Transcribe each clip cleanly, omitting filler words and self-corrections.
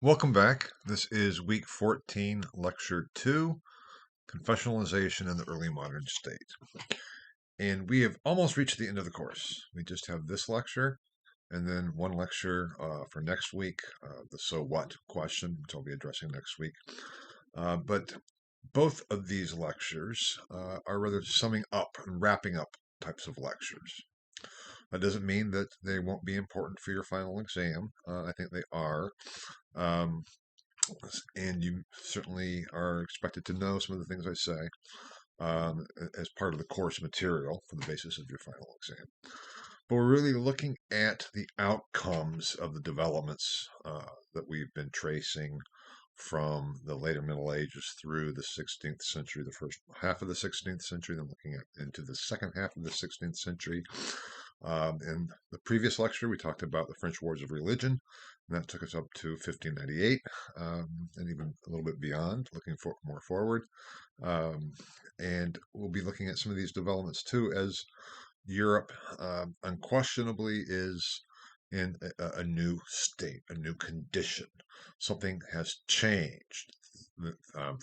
Welcome back. This is week 14, lecture 2, Confessionalization in the Early Modern State. And we have almost reached the end of the course. We just have this lecture and then one lecture for next week, the so what question, which I'll be addressing next week. But both of these lectures are rather summing up and wrapping up types of lectures. That doesn't mean that they won't be important for your final exam. I think they are. Um, and you certainly are expected to know some of the things I say as part of the course material for the basis of your final exam. But we're really looking at the outcomes of the developments that we've been tracing from the later Middle Ages through the 16th century, the first half of the 16th century, then looking at into the second half of the 16th century. In the previous lecture, we talked about the French Wars of Religion, and that took us up to 1598, and even a little bit beyond, looking more forward. And we'll be looking at some of these developments too, as Europe unquestionably is in a new state, a new condition. Something has changed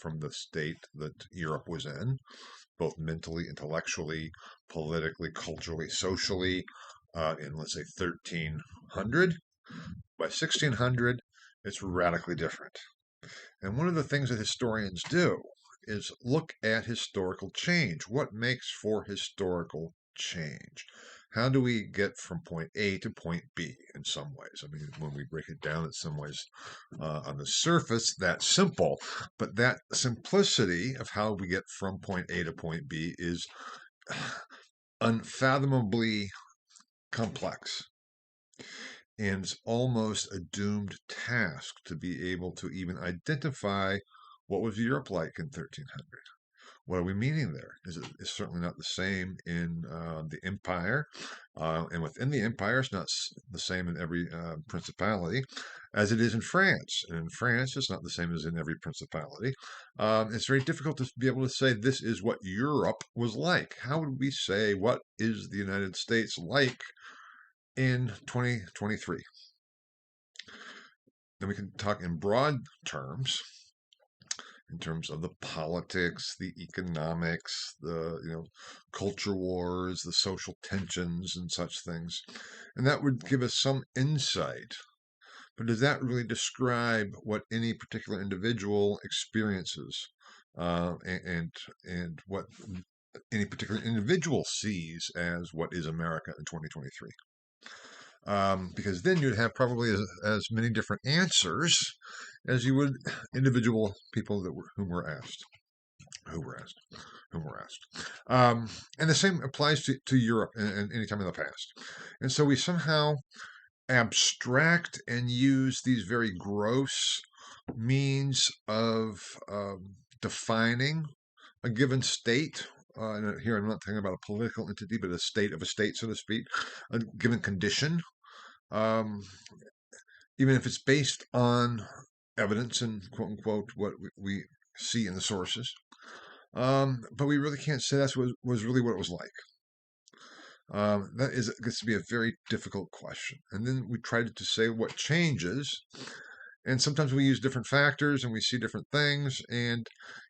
from the state that Europe was in, both mentally, intellectually, politically, culturally, socially, in, let's say, 1300. By 1600, it's radically different. And one of the things that historians do is look at historical change. What makes for historical change? How do we get from point A to point B in some ways? I mean, when we break it down, in some ways, on the surface, that's simple, but that simplicity of how we get from point A to point B is unfathomably complex. And it's almost a doomed task to be able to even identify what was Europe like in 1300. What are we meaning there? It's certainly not the same in the empire, and within the empire, it's not the same in every principality as it is in France. And in France, it's not the same as in every principality. It's very difficult to be able to say this is what Europe was like. How would we say what is the United States like in 2023? Then we can talk in broad terms, in terms of the politics, the economics, the culture wars, the social tensions, and such things, and that would give us some insight. But does that really describe what any particular individual experiences, and what any particular individual sees as what is America in 2023? Because then you'd have probably as many different answers as you would individual people whom were asked, who were asked, whom were asked. And the same applies to Europe and any time in the past. And so we somehow abstract and use these very gross means of defining a given state. And here I'm not talking about a political entity, but a state of a state, so to speak, a given condition, um, even if it's based on evidence and quote unquote what we see in the sources. But we really can't say that's what was really what it was like. That gets to be a very difficult question. And then we try to say what changes. And sometimes we use different factors and we see different things. And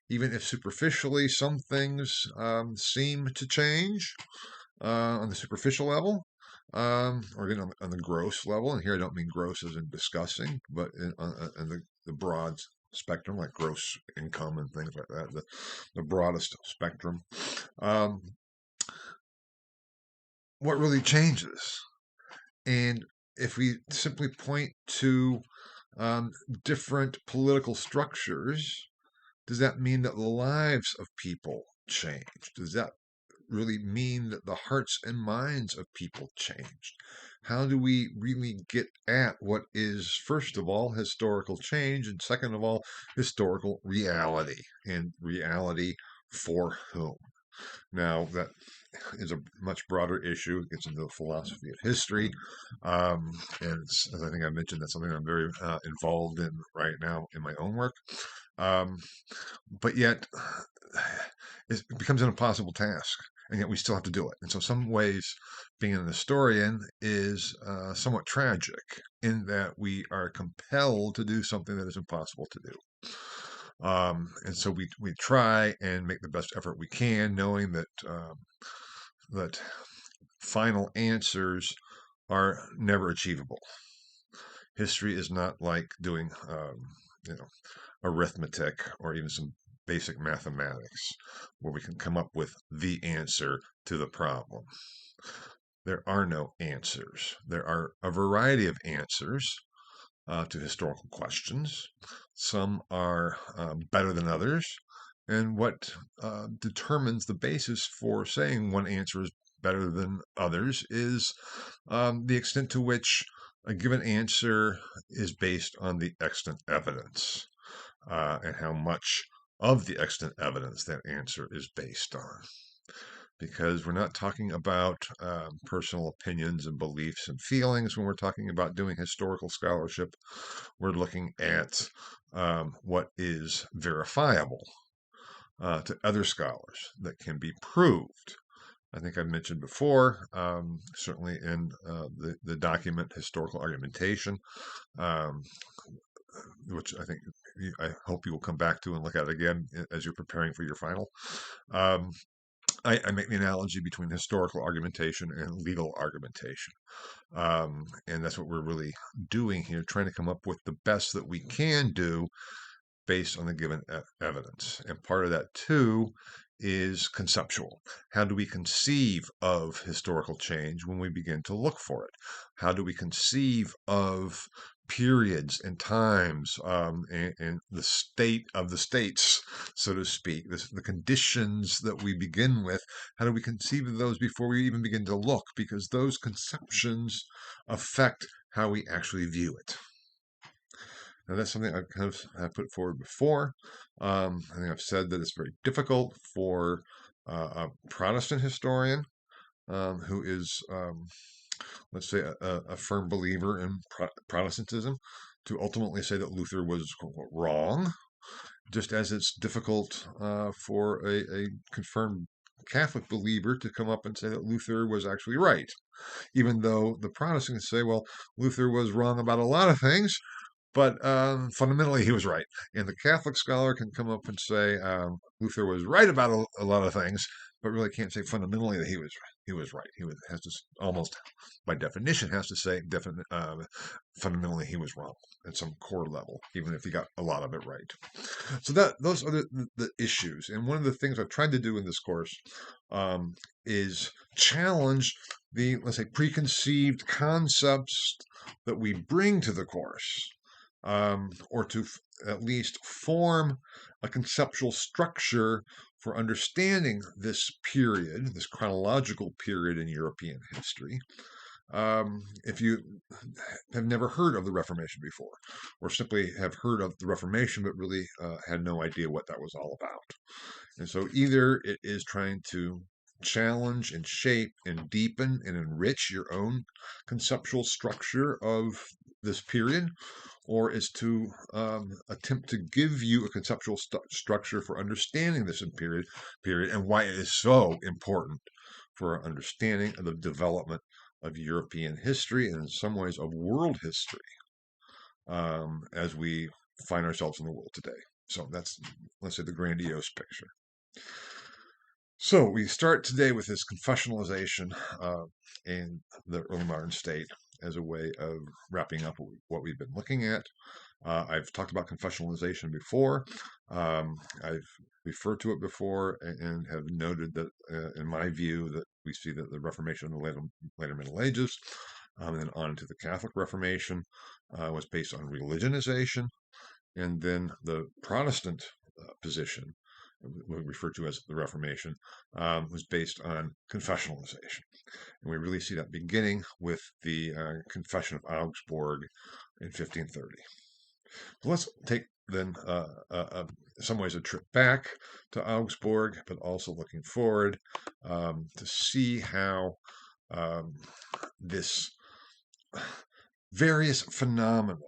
even if superficially some things seem to change on the superficial level, or again on the gross level, and here I don't mean gross as in discussing, but in the broad spectrum, like gross income and things like that, the broadest spectrum. Um, what really changes? And if we simply point to different political structures, does that mean that the lives of people change? Does that really mean that the hearts and minds of people changed? How do we really get at what is, first of all, historical change, and second of all, historical reality, and reality for whom? Now, that is a much broader issue. It gets into the philosophy of history. And as I think I mentioned, that's something I'm very involved in right now in my own work. Um, but yet, it becomes an impossible task, and yet we still have to do it. And so, some ways, being an historian is somewhat tragic in that we are compelled to do something that is impossible to do. And so we try and make the best effort we can, knowing that final answers are never achievable. History is not like doing arithmetic or even some basic mathematics where we can come up with the answer to the problem. There are no answers. There are a variety of answers to historical questions. Some are better than others. And what determines the basis for saying one answer is better than others is the extent to which a given answer is based on the extant evidence and how much of the extant evidence that answer is based on. Because we're not talking about personal opinions and beliefs and feelings when we're talking about doing historical scholarship. We're looking at what is verifiable to other scholars that can be proved. I think I mentioned before, certainly in the document Historical Argumentation, which I hope you will come back to and look at again as you're preparing for your final. I make the analogy between historical argumentation and legal argumentation. And that's what we're really doing here, trying to come up with the best that we can do based on the given evidence. And part of that, too, is conceptual. How do we conceive of historical change when we begin to look for it? How do we conceive of periods and times and the state of the states, so to speak, the conditions that we begin with? How do we conceive of those before we even begin to look? Because those conceptions affect how we actually view it. Now, that's something I've put forward before. I think I've said that it's very difficult for a Protestant historian who is, let's say, a firm believer in Protestantism to ultimately say that Luther was wrong, just as it's difficult for a confirmed Catholic believer to come up and say that Luther was actually right, even though the Protestants say, well, Luther was wrong about a lot of things, but fundamentally, he was right. And the Catholic scholar can come up and say Luther was right about a lot of things, but really can't say fundamentally that he was right. Has to almost, by definition, has to say fundamentally he was wrong at some core level, even if he got a lot of it right. So those are the issues. And one of the things I've tried to do in this course is challenge the, let's say, preconceived concepts that we bring to the course. Or to at least form a conceptual structure for understanding this period, this chronological period in European history. If you have never heard of the Reformation before, or simply have heard of the Reformation but really had no idea what that was all about. And so either it is trying to challenge and shape and deepen and enrich your own conceptual structure of this period, or is to attempt to give you a conceptual structure for understanding this period and why it is so important for our understanding of the development of European history and in some ways of world history as we find ourselves in the world today. So that's, let's say, the grandiose picture. So we start today with this confessionalization in the early modern state as a way of wrapping up what we've been looking at. I've talked about confessionalization before. I've referred to it before and have noted that, in my view, that we see that the Reformation in the later Middle Ages and then on to the Catholic Reformation was based on religionization, and then the Protestant position, we refer to as the Reformation, was based on confessionalization. And we really see that beginning with the Confession of Augsburg in 1530. So let's take then, in some ways, a trip back to Augsburg, but also looking forward to see how this various phenomena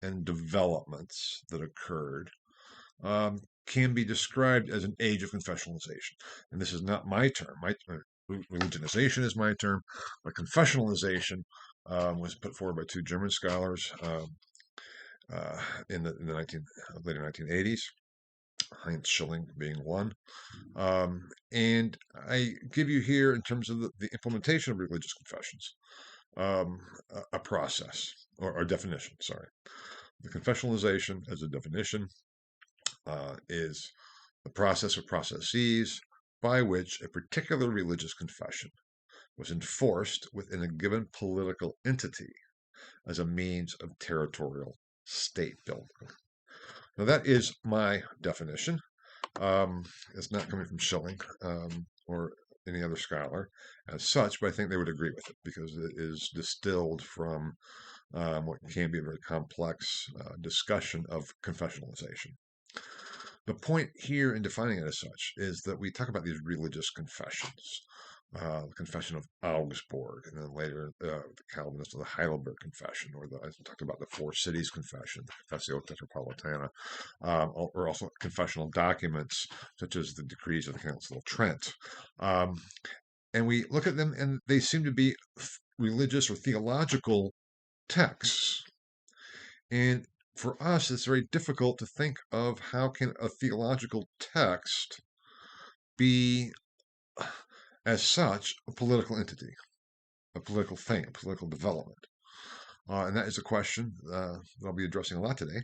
and developments that occurred can be described as an age of confessionalization. And this is not my term. Religionization is my term, but confessionalization was put forward by two German scholars in the later 1980s. Heinz Schilling being one. And I give you here, in terms of the implementation of religious confessions, a process or a definition. Sorry, the confessionalization as a definition is the process or processes by which a particular religious confession was enforced within a given political entity as a means of territorial state building. Now, that is my definition. It's not coming from Schilling or any other scholar as such, but I think they would agree with it because it is distilled from what can be a very complex discussion of confessionalization. The point here in defining it as such is that we talk about these religious confessions. The Confession of Augsburg, and then later the Calvinist of the Heidelberg Confession, or I talked about the Four Cities Confession, the Confessio Tetrapolitana, or also confessional documents such as the Decrees of the Council of Trent. And we look at them, and they seem to be religious or theological texts. And for us, it's very difficult to think of how can a theological text be, as such, a political entity, a political thing, a political development. And that is a question that I'll be addressing a lot today,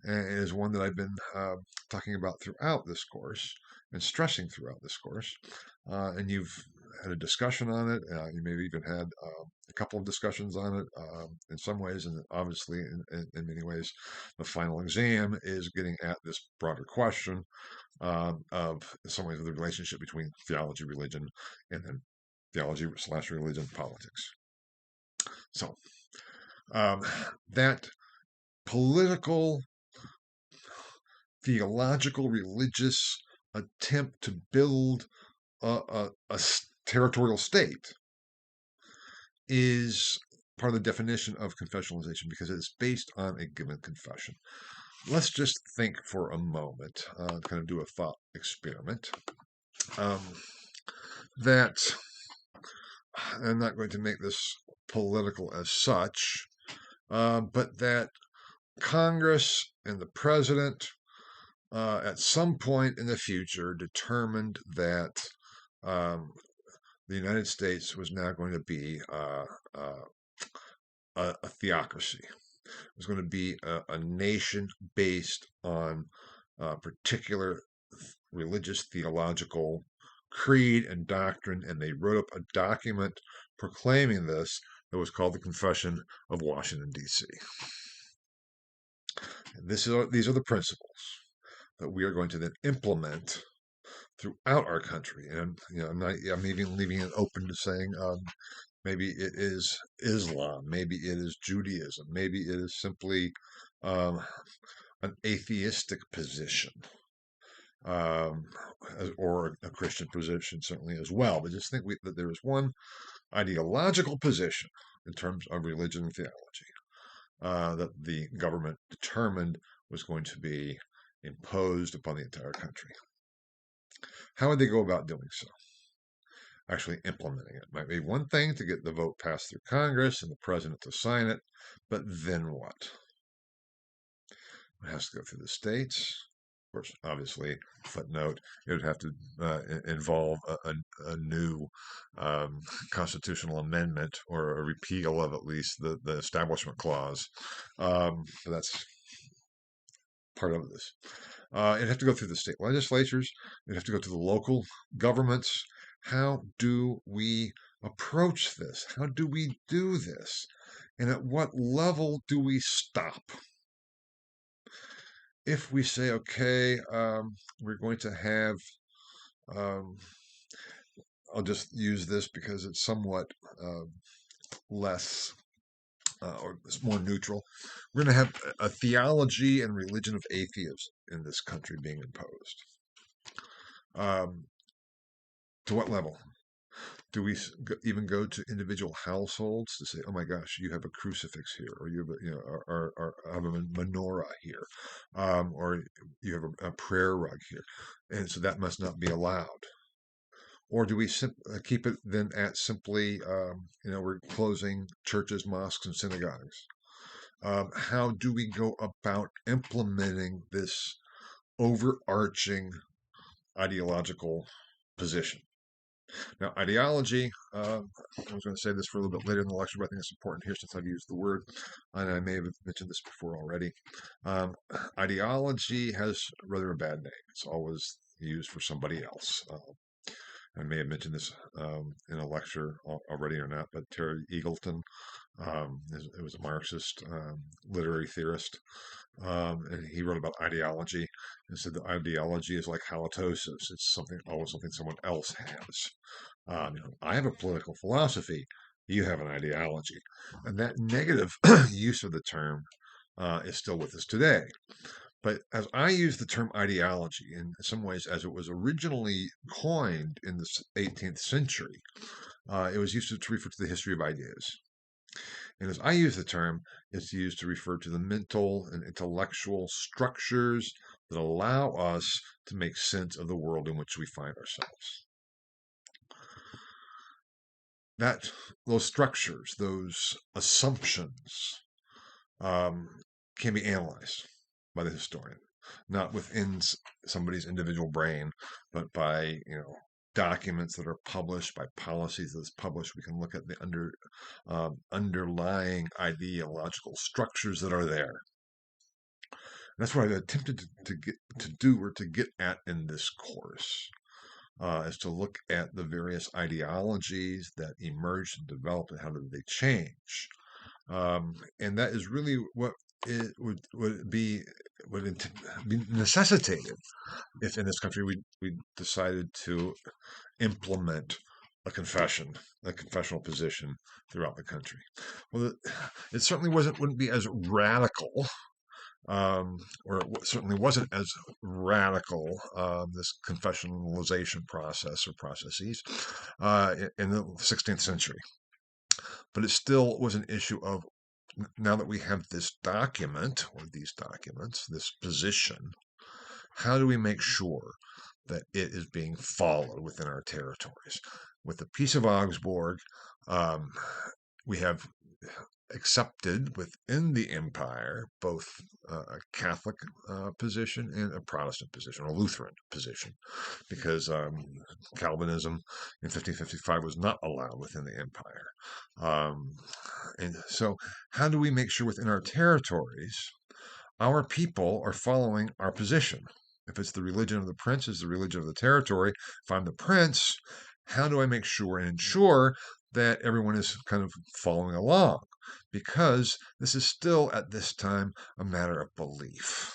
and it is one that I've been talking about throughout this course and stressing throughout this course. And you've had a discussion on it. You maybe even had a couple of discussions on it in some ways, and obviously in many ways, the final exam is getting at this broader question of, in some ways, the relationship between theology, religion, and then theology/religion politics. So that political, theological, religious attempt to build a territorial state is part of the definition of confessionalization because it's based on a given confession. Let's just think for a moment, kind of do a thought experiment, that I'm not going to make this political as such, but that Congress and the president at some point in the future determined that the United States was now going to be a theocracy. It was going to be a nation based on a particular religious theological creed and doctrine, and they wrote up a document proclaiming this that was called the Confession of Washington, D.C. And these are the principles that we are going to then implement throughout our country. And I'm even leaving it open to saying maybe it is Islam, maybe it is Judaism, maybe it is simply an atheistic position, or a Christian position certainly as well. But just think that there is one ideological position in terms of religion and theology that the government determined was going to be imposed upon the entire country. How would they go about doing so? Actually implementing it. Might be one thing to get the vote passed through Congress and the president to sign it, but then what? It has to go through the states. Of course, obviously, footnote, it would have to involve a new constitutional amendment or a repeal of at least the Establishment Clause. That's part of this. It'd have to go through the state legislatures. It'd have to go to the local governments. How do we approach this? How do we do this? And at what level do we stop? If we say, okay, we're going to have, I'll just use this because it's somewhat less, or it's more neutral. We're going to have a theology and religion of atheism in this country being imposed. To what level? Do we even go to individual households to say, "Oh my gosh, you have a crucifix here, or you have or have a menorah here, or you have a prayer rug here, and so that must not be allowed"? Or do we keep it then at simply, we're closing churches, mosques, and synagogues? How do we go about implementing this overarching ideological position? Now, ideology, I was going to say this for a little bit later in the lecture, but I think it's important here since I've used the word, and I may have mentioned this before already. Ideology has rather a bad name. It's always used for somebody else. I may have mentioned this in a lecture already or not, but Terry Eagleton it was a Marxist literary theorist, and he wrote about ideology and said that ideology is like halitosis. It's always something someone else has. I have a political philosophy. You have an ideology, and that negative use of the term is still with us today. But as I use the term ideology, in some ways, as it was originally coined in the 18th century, it was used to refer to the history of ideas. And as I use the term, it's used to refer to the mental and intellectual structures that allow us to make sense of the world in which we find ourselves. Those structures, those assumptions, can be analyzed by the historian, not within somebody's individual brain, but by documents that are published, by policies that's published. We can look at the underlying ideological structures that are there. And that's what I've attempted to get at in this course, is to look at the various ideologies that emerged and developed and how did they change. And that is really what it would be necessitated if in this country we decided to implement a confessional position throughout the country. Well, it certainly wouldn't be as radical, or it certainly wasn't as radical, this confessionalization process or processes in the 16th century. But it still was an issue of, now that we have this document, or these documents, this position, how do we make sure that it is being followed within our territories? With the Peace of Augsburg, we have accepted within the empire both a Catholic position and a Protestant position, a Lutheran position, because Calvinism in 1555 was not allowed within the empire. And so how do we make sure within our territories our people are following our position? If it's the religion of the prince, is the religion of the territory. If I'm the prince, how do I make sure and ensure that everyone is kind of following along? Because this is still, at this time, a matter of belief.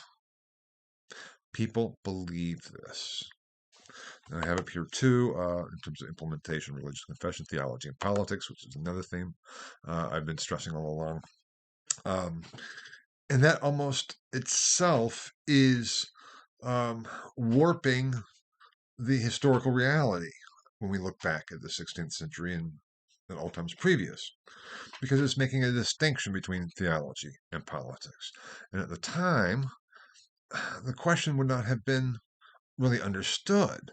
People believe this. And I have up here too, in terms of implementation, religious confession, theology, and politics, which is another theme I've been stressing all along. And that almost itself is warping the historical reality when we look back at the 16th century and all times previous, because it's making a distinction between theology and politics. And at the time, the question would not have been really understood.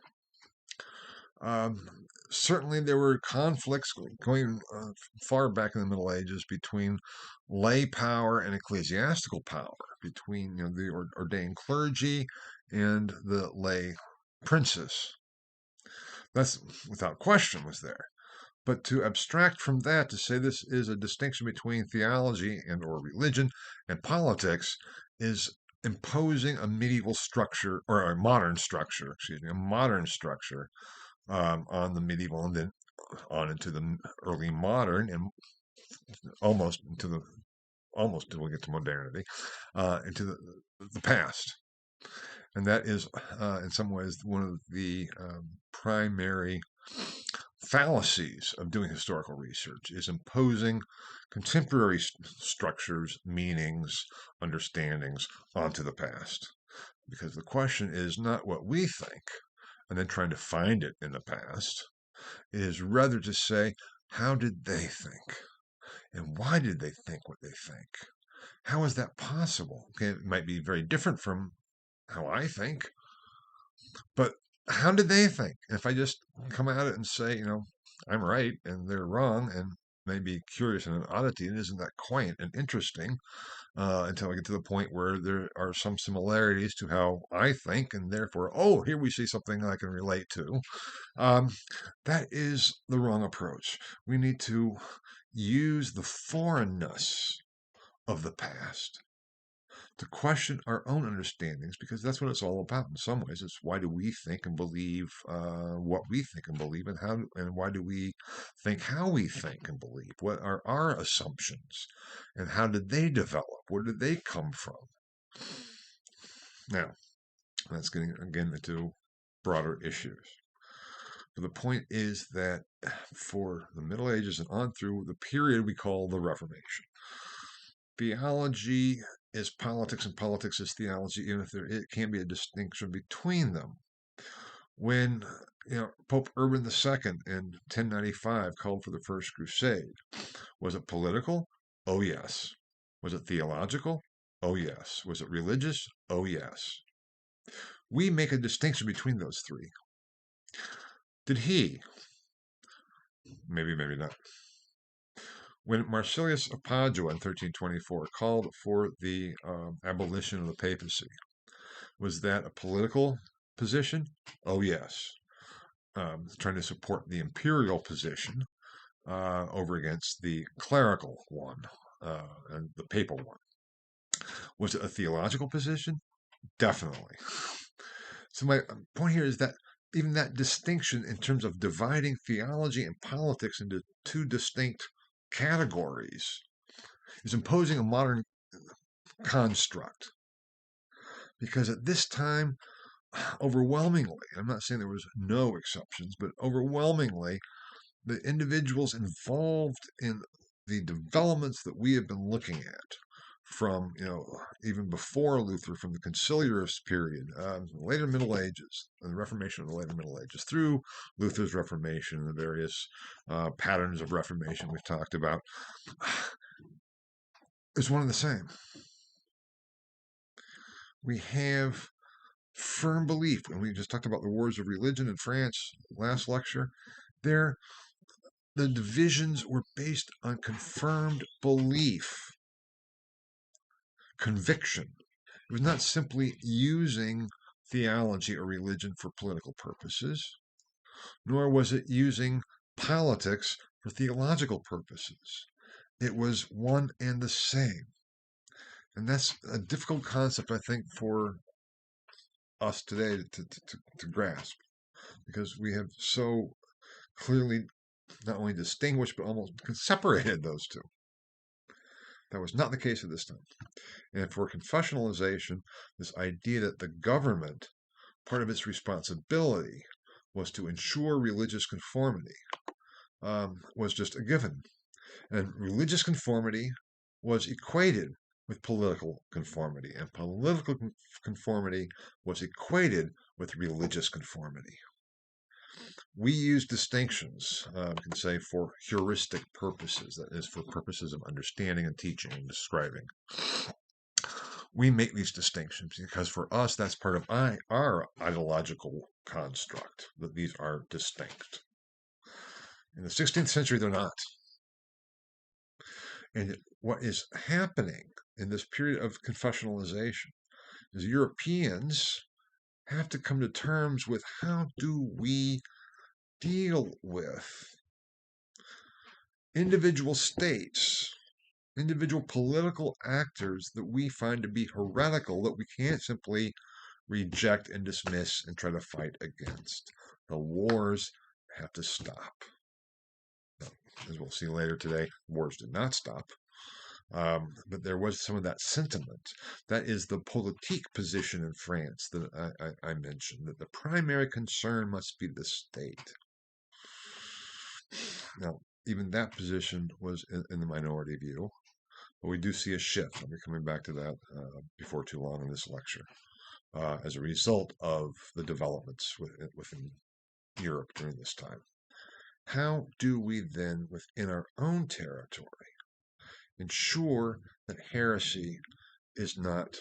Certainly, there were conflicts going far back in the Middle Ages between lay power and ecclesiastical power, between the ordained clergy and the lay princes. That's without question was there. But to abstract from that, to say this is a distinction between theology and or religion and politics, is imposing a medieval structure, or a modern structure, on the medieval and then on into the early modern, and almost until we get to modernity, into the past. And that is, in some ways, one of the primary fallacies of doing historical research, is imposing contemporary structures, meanings, understandings onto the past. Because the question is not what we think and then trying to find it in the past. It is rather to say, how did they think? And why did they think what they think? How is that possible? Okay, it might be very different from how I think, but how did they think? If I just come at it and say, I'm right and they're wrong, and maybe curious and an oddity, and isn't that quaint and interesting until I get to the point where there are some similarities to how I think, and therefore, oh, here we see something I can relate to. Um, that is the wrong approach. We need to use the foreignness of the past to question our own understandings, because that's what it's all about. In some ways, it's why do we think and believe what we think and believe, and why do we think how we think and believe? What are our assumptions, and how did they develop? Where did they come from? Now, that's getting again into broader issues. But the point is that for the Middle Ages and on through the period we call the Reformation, theology is politics and politics is theology, even if it can be a distinction between them. When Pope Urban II in 1095 called for the First Crusade, was it political? Oh yes. Was it theological? Oh yes. Was it religious? Oh yes. We make a distinction between those three. Did he? Maybe, maybe not. When Marsilius of Padua in 1324 called for the abolition of the papacy, was that a political position? Oh, yes. Trying to support the imperial position over against the clerical one and the papal one. Was it a theological position? Definitely. So my point here is that even that distinction in terms of dividing theology and politics into two distinct categories is imposing a modern construct. Because at this time, overwhelmingly, I'm not saying there was no exceptions, but overwhelmingly, the individuals involved in the developments that we have been looking at from, even before Luther, from the conciliarist period, later Middle Ages, and the Reformation of the later Middle Ages, through Luther's Reformation and the various patterns of Reformation we've talked about, is one and the same. We have firm belief, and we just talked about the wars of religion in France last lecture. The divisions were based on confirmed belief, conviction. It was not simply using theology or religion for political purposes, nor was it using politics for theological purposes. It was one and the same. And that's a difficult concept, I think, for us today to grasp, because we have so clearly not only distinguished but almost separated those two. That was not the case at this time. And for confessionalization, this idea that the government, part of its responsibility was to ensure religious conformity, was just a given. And religious conformity was equated with political conformity, and political conformity was equated with religious conformity. We use distinctions, we can say, for heuristic purposes, that is, for purposes of understanding and teaching and describing. We make these distinctions because for us, that's part of our ideological construct, that these are distinct. In the 16th century, they're not. And what is happening in this period of confessionalization is Europeans have to come to terms with how do we deal with individual states, individual political actors that we find to be heretical, that we can't simply reject and dismiss and try to fight against. The wars have to stop. As we'll see later today, wars did not stop. But there was some of that sentiment. That is the politique position in France that I mentioned, that the primary concern must be the state. Now, even that position was in the minority view, but we do see a shift. I'll be coming back to that before too long in this lecture, as a result of the developments within Europe during this time. How do we then, within our own territory, ensure that heresy is not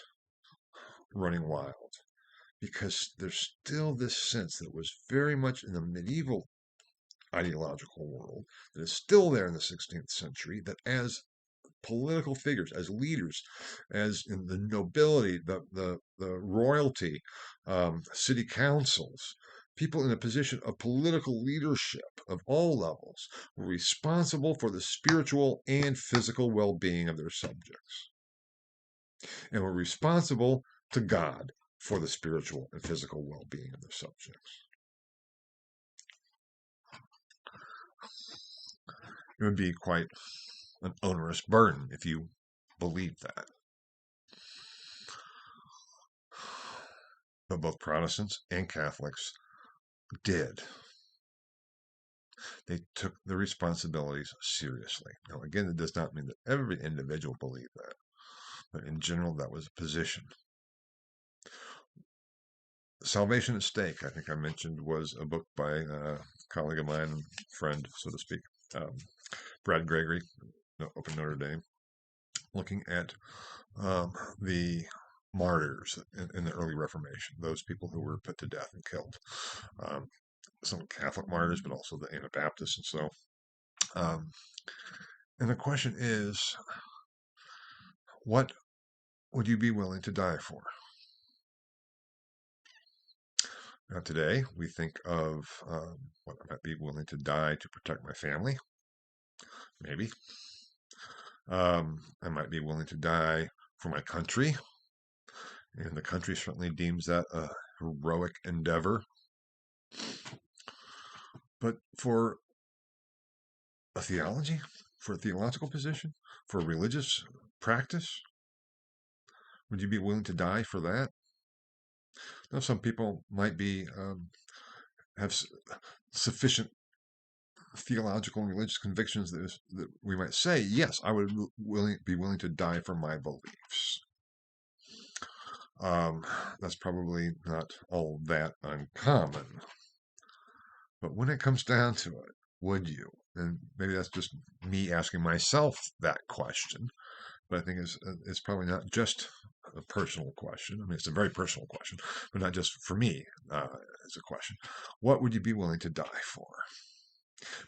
running wild? because there's still this sense that was very much in the medieval ideological world that is still there in the 16th century, that as political figures, as leaders, as in the nobility, the royalty, city councils, people in a position of political leadership of all levels were responsible for the spiritual and physical well-being of their subjects, and were responsible to God for the spiritual and physical well-being of their subjects. It would be quite an onerous burden if you believe that. But both Protestants and Catholics did. They took the responsibilities seriously. Now, again, it does not mean that every individual believed that, but in general, that was a position. Salvation at Stake, I think I mentioned, was a book by a colleague of mine, friend, so to speak, Brad Gregory, Open Notre Dame, looking at the martyrs in the early Reformation, those people who were put to death and killed. Some Catholic martyrs, but also the Anabaptists and so. And the question is, what would you be willing to die for? Now, today, we think of what I might be willing to die to protect my family. Maybe. I might be willing to die for my country. And the country certainly deems that a heroic endeavor. But for a theology, for a theological position, for a religious practice, would you be willing to die for that? Now, some people might be have sufficient theological and religious convictions that we might say, yes, I would be willing to die for my beliefs. That's probably not all that uncommon. But when it comes down to it, would you? And maybe that's just me asking myself that question. But I think it's probably not just a personal question. I mean, it's a very personal question, but not just for me as a question. What would you be willing to die for?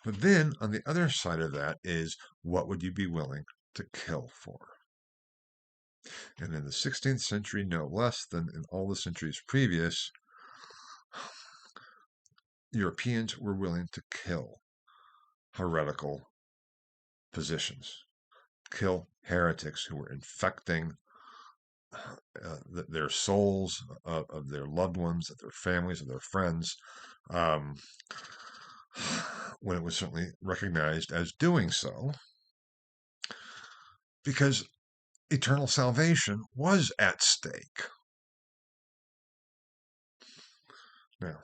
But then on the other side of that is, what would you be willing to kill for? And in the 16th century, no less than in all the centuries previous, Europeans were willing to kill heretical positions, kill heretics who were infecting their souls of their loved ones, of their families, of their friends, when it was certainly recognized as doing so, because eternal salvation was at stake. Now,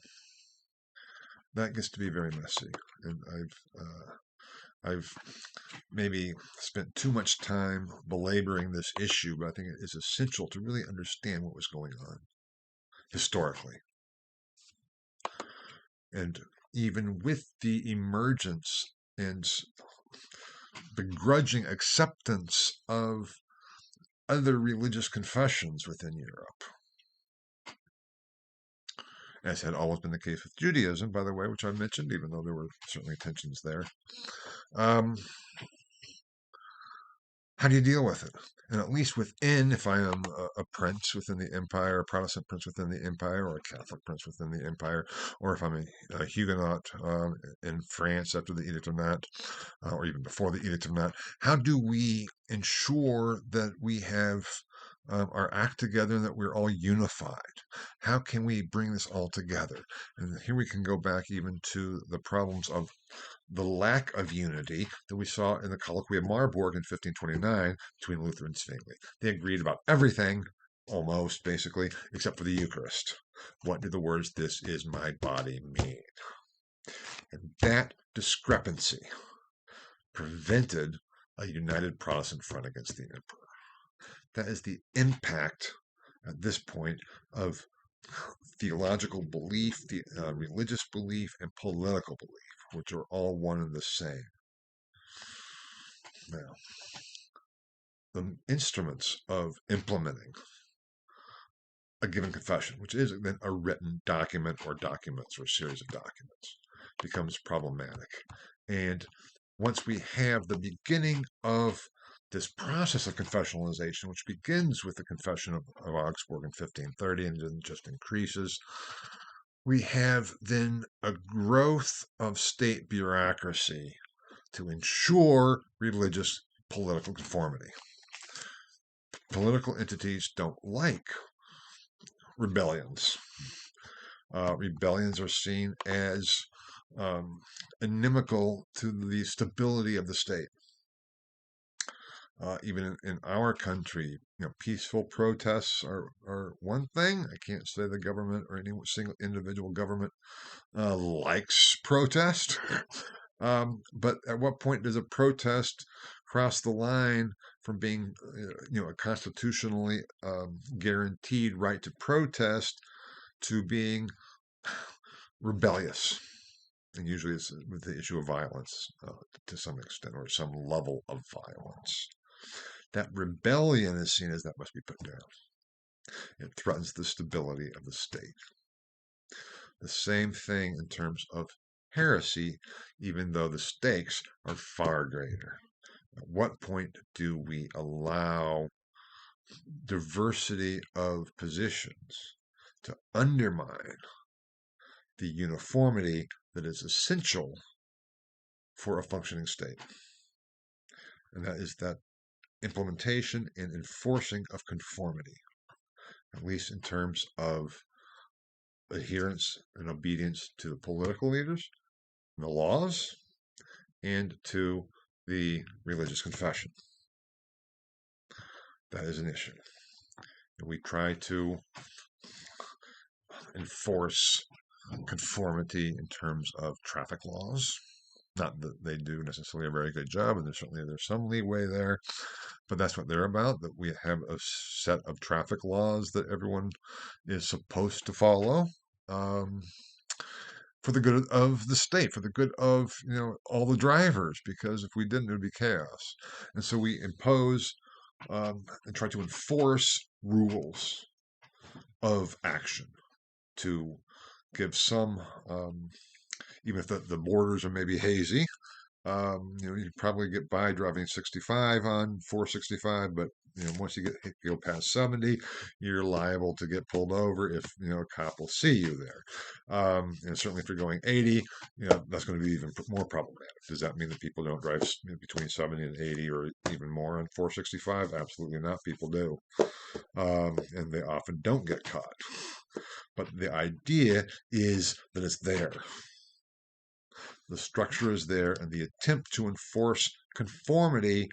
that gets to be very messy, and I've maybe spent too much time belaboring this issue, but I think it is essential to really understand what was going on historically. And even with the emergence and begrudging acceptance of other religious confessions within Europe, as had always been the case with Judaism, by the way, which I mentioned, even though there were certainly tensions there. How do you deal with it? And at least within, if I am a prince within the empire, a Protestant prince within the empire, or a Catholic prince within the empire, or if I'm a Huguenot in France after the Edict of Nantes, or even before the Edict of Nantes, how do we ensure that we have our act together and that we're all unified? How can we bring this all together? And here we can go back even to the problems of the lack of unity that we saw in the Colloquy of Marburg in 1529 between Luther and Zwingli. They agreed about everything, almost, basically, except for the Eucharist. What do the words, "This is my body," mean? And that discrepancy prevented a united Protestant front against the emperor. That is the impact at this point of theological belief, the religious belief, and political belief, which are all one and the same. Now, the instruments of implementing a given confession, which is then a written document or documents or a series of documents, becomes problematic. And once we have the beginning of this process of confessionalization, which begins with the Confession of Augsburg in 1530 and then just increases, we have then a growth of state bureaucracy to ensure religious political conformity. Political entities don't like rebellions. Rebellions are seen as inimical to the stability of the state. Even in our country, peaceful protests are one thing. I can't say the government or any single individual government likes protest. But at what point does a protest cross the line from being, a constitutionally guaranteed right to protest to being rebellious? And usually it's with the issue of violence to some extent or some level of violence. That rebellion is seen as that must be put down. It threatens the stability of the state. The same thing in terms of heresy, even though the stakes are far greater. At what point do we allow diversity of positions to undermine the uniformity that is essential for a functioning state? And that is that implementation and enforcing of conformity, at least in terms of adherence and obedience to the political leaders, and the laws, and to the religious confession. That is an issue. And we try to enforce conformity in terms of traffic laws. Not that they do necessarily a very good job, and there's some leeway there, but that's what they're about, that we have a set of traffic laws that everyone is supposed to follow for the good of the state, for the good of all the drivers, because if we didn't, it would be chaos. And so we impose and try to enforce rules of action to give some, even if the borders are maybe hazy, you probably get by driving 65 on 465, but once you go past 70, you're liable to get pulled over if a cop will see you there. And certainly if you're going 80, that's going to be even more problematic. Does that mean that people don't drive between 70 and 80 or even more on 465? Absolutely not. People do, and they often don't get caught. But the idea is that it's there. The structure is there, and the attempt to enforce conformity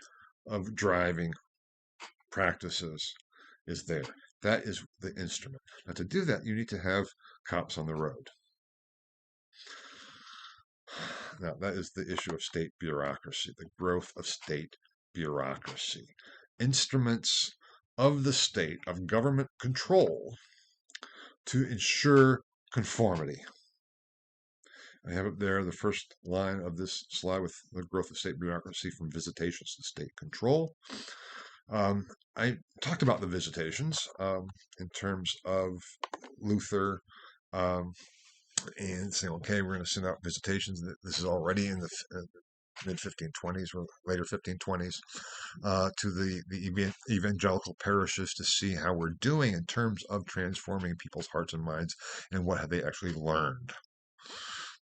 of driving practices is there. That is the instrument. Now, to do that, you need to have cops on the road. Now, that is the issue of state bureaucracy, the growth of state bureaucracy. Instruments of the state, of government control, to ensure conformity. I have up there the first line of this slide with the growth of state bureaucracy from visitations to state control. I talked about the visitations in terms of Luther and saying, okay, we're going to send out visitations. This is already in the mid-1520s or later 1520s to the evangelical parishes to see how we're doing in terms of transforming people's hearts and minds and what have they actually learned.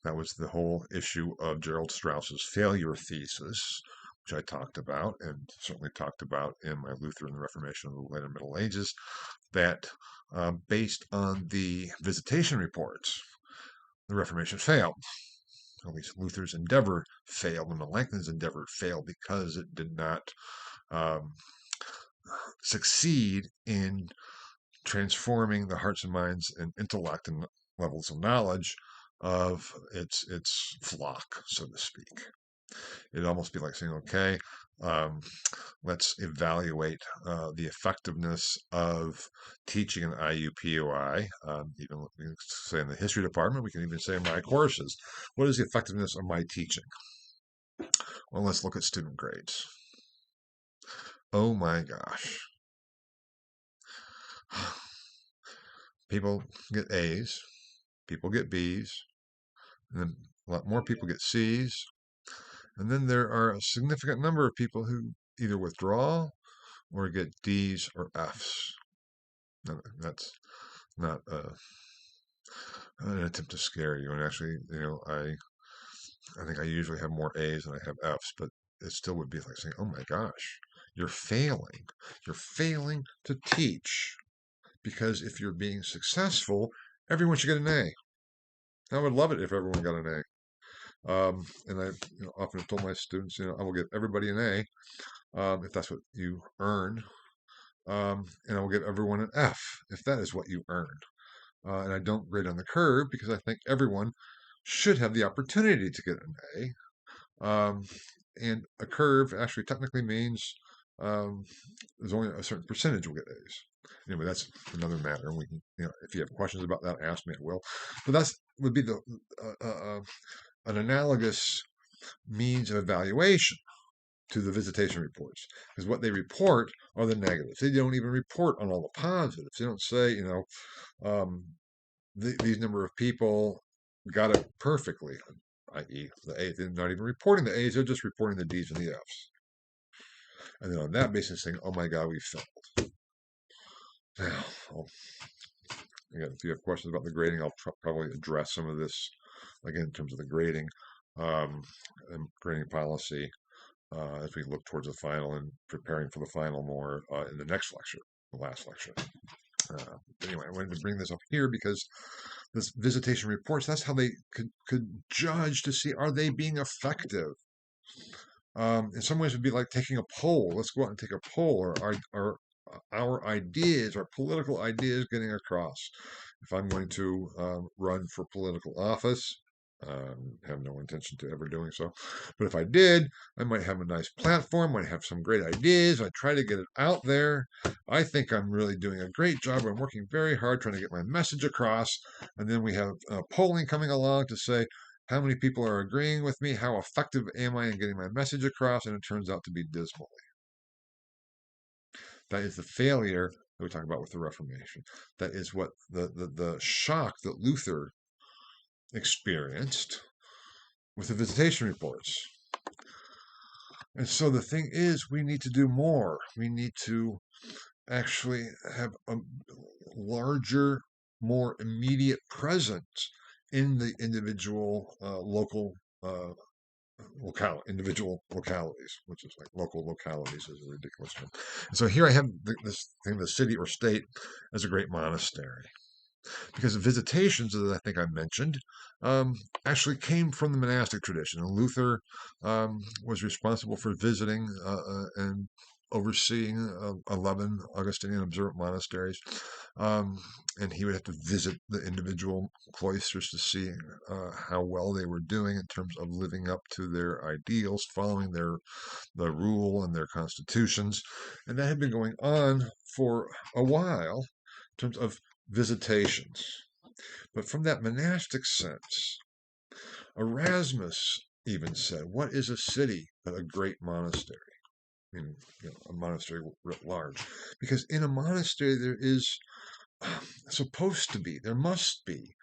That was the whole issue of Gerald Strauss's failure thesis, which I talked about and certainly talked about in my Luther and the Reformation of the later Middle Ages, that based on the visitation reports, the Reformation failed. At least Luther's endeavor failed, and Melanchthon's endeavor failed because it did not succeed in transforming the hearts and minds and intellect and levels of knowledge of its flock, so to speak. It'd almost be like saying, okay, let's evaluate the effectiveness of teaching an IUPUI. Even we can say in the history department, we can even say in my courses, what is the effectiveness of my teaching? Well, let's look at student grades. Oh my gosh. people get A's, people get B's, and then a lot more people get C's. And then there are a significant number of people who either withdraw or get D's or F's. No, that's not an attempt to scare you. And actually, I think I usually have more A's than I have F's, but it still would be like saying, "Oh my gosh, you're failing. You're failing to teach." Because if you're being successful, everyone should get an A. I would love it if everyone got an A. And I often have told my students, I will give everybody an A if that's what you earn, and I will give everyone an F if that is what you earned. And I don't grade on the curve because I think everyone should have the opportunity to get an A. And a curve actually technically means there's only a certain percentage will get A's. Anyway, that's another matter. And we can, if you have questions about that, ask me. I will. But that's would be the an analogous means of evaluation to the visitation reports, because what they report are the negatives. They don't even report on all the positives. They don't say, these number of people got it perfectly, i.e., the A. They're not even reporting the A's; they're just reporting the D's and the F's. And then on that basis, saying, "Oh my God, we failed." Now, again, if you have questions about the grading, I'll probably address some of this again in terms of the grading and grading policy as we look towards the final and preparing for the final more in the next lecture, the last lecture. Anyway, I wanted to bring this up here because this visitation reports, that's how they could judge to see, are they being effective? In some ways, it would be like taking a poll. Let's go out and take a poll. Are our ideas, our political ideas getting across? If I'm going to run for political office, have no intention to ever doing so. But if I did, I might have a nice platform, might have some great ideas. I try to get it out there. I think I'm really doing a great job. I'm working very hard trying to get my message across. And then we have polling coming along to say, how many people are agreeing with me? How effective am I in getting my message across? And it turns out to be dismally. That is the failure that we talk about with the Reformation. That is what the shock that Luther experienced with the visitation reports. And so the thing is, we need to do more. We need to actually have a larger, more immediate presence in the individual individual localities, which is like local localities is a ridiculous term. And so here I have this thing, the city or state as a great monastery. Because the visitations that I think I mentioned actually came from the monastic tradition. And Luther was responsible for visiting and overseeing 11 Augustinian observant monasteries. And he would have to visit the individual cloisters to see how well they were doing in terms of living up to their ideals, following the rule and their constitutions. And that had been going on for a while in terms of visitations. But from that monastic sense, Erasmus even said, what is a city but a great monastery? I mean, a monastery writ large. Because in a monastery, there is supposed to be, there must be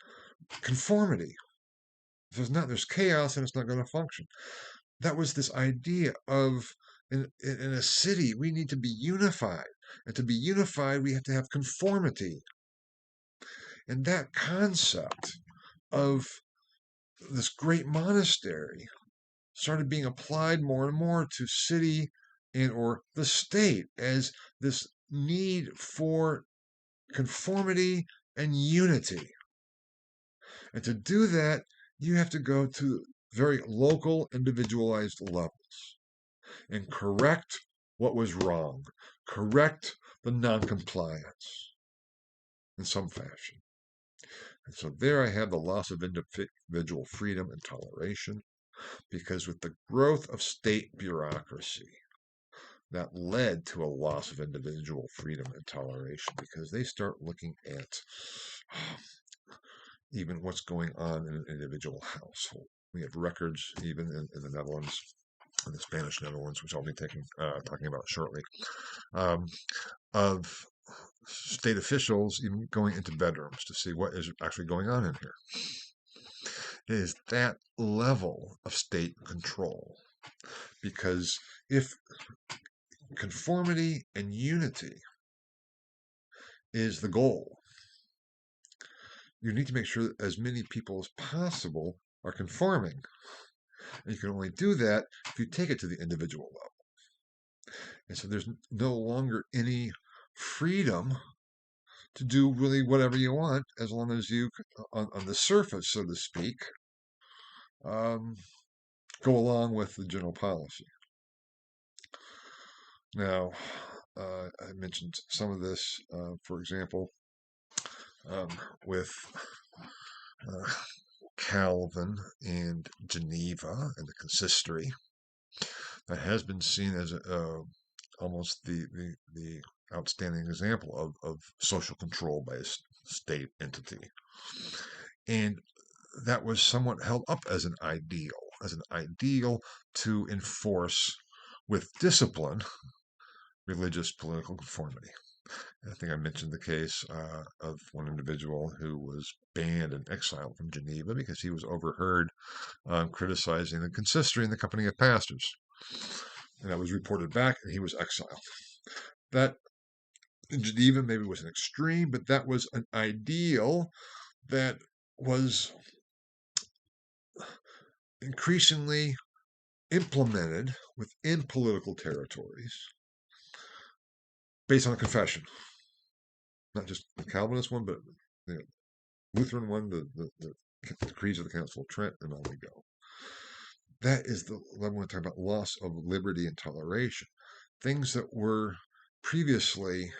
conformity. If there's not, there's chaos and it's not going to function. That was this idea of, in a city, we need to be unified. And to be unified, we have to have conformity. And that concept of this great monastery started being applied more and more to city and or the state as this need for conformity and unity. And to do that, you have to go to very local, individualized levels and correct what was wrong, correct the noncompliance in some fashion. And so there I have the loss of individual freedom and toleration, because with the growth of state bureaucracy, that led to a loss of individual freedom and toleration, because they start looking at even what's going on in an individual household. We have records even in the Netherlands, in the Spanish Netherlands, which I'll be talking about shortly, of state officials even going into bedrooms to see what is actually going on in here. It is that level of state control. Because if conformity and unity is the goal, you need to make sure that as many people as possible are conforming. And you can only do that if you take it to the individual level. And so there's no longer any freedom to do really whatever you want, as long as you, on the surface, so to speak, go along with the general policy. Now, I mentioned some of this, for example, with Calvin and Geneva and the consistory. That has been seen as almost the outstanding example of social control by a state entity. And that was somewhat held up as an ideal to enforce with discipline religious political conformity. I think I mentioned the case of one individual who was banned and exiled from Geneva because he was overheard criticizing the consistory and the company of pastors. And that was reported back, and he was exiled. That in Geneva maybe was an extreme, but that was an ideal that was increasingly implemented within political territories based on a confession. Not just the Calvinist one, but the Lutheran one, the Creeds of the Council of Trent, and on we go. That is the level when we talk about loss of liberty and toleration. Things that were previously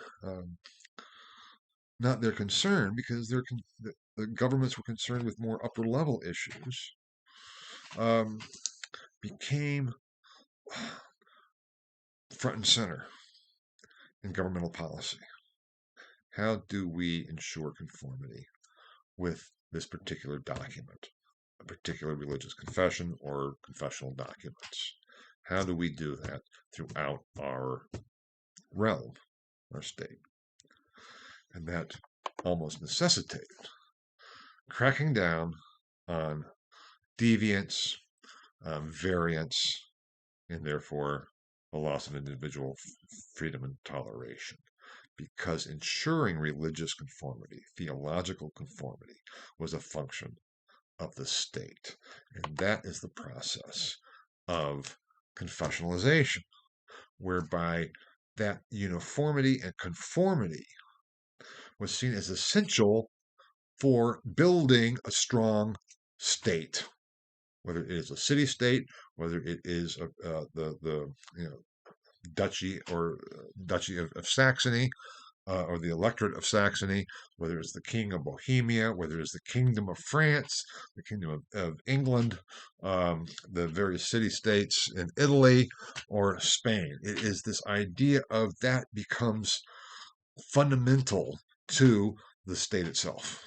not their concern because the governments were concerned with more upper level issues, became front and center in governmental policy. How do we ensure conformity with this particular document, a particular religious confession or confessional documents? How do we do that throughout our realm, our state? And that almost necessitated cracking down on deviance, variance, and therefore the loss of individual freedom and toleration. Because ensuring religious conformity, theological conformity, was a function of the state. And that is the process of confessionalization, whereby that uniformity and conformity was seen as essential for building a strong state, whether it is a city-state, whether it is the duchy or duchy of Saxony, or the electorate of Saxony, whether it's the king of Bohemia, whether it's the kingdom of France, the kingdom of England, the various city-states in Italy or Spain. It is this idea of that becomes fundamental to the state itself.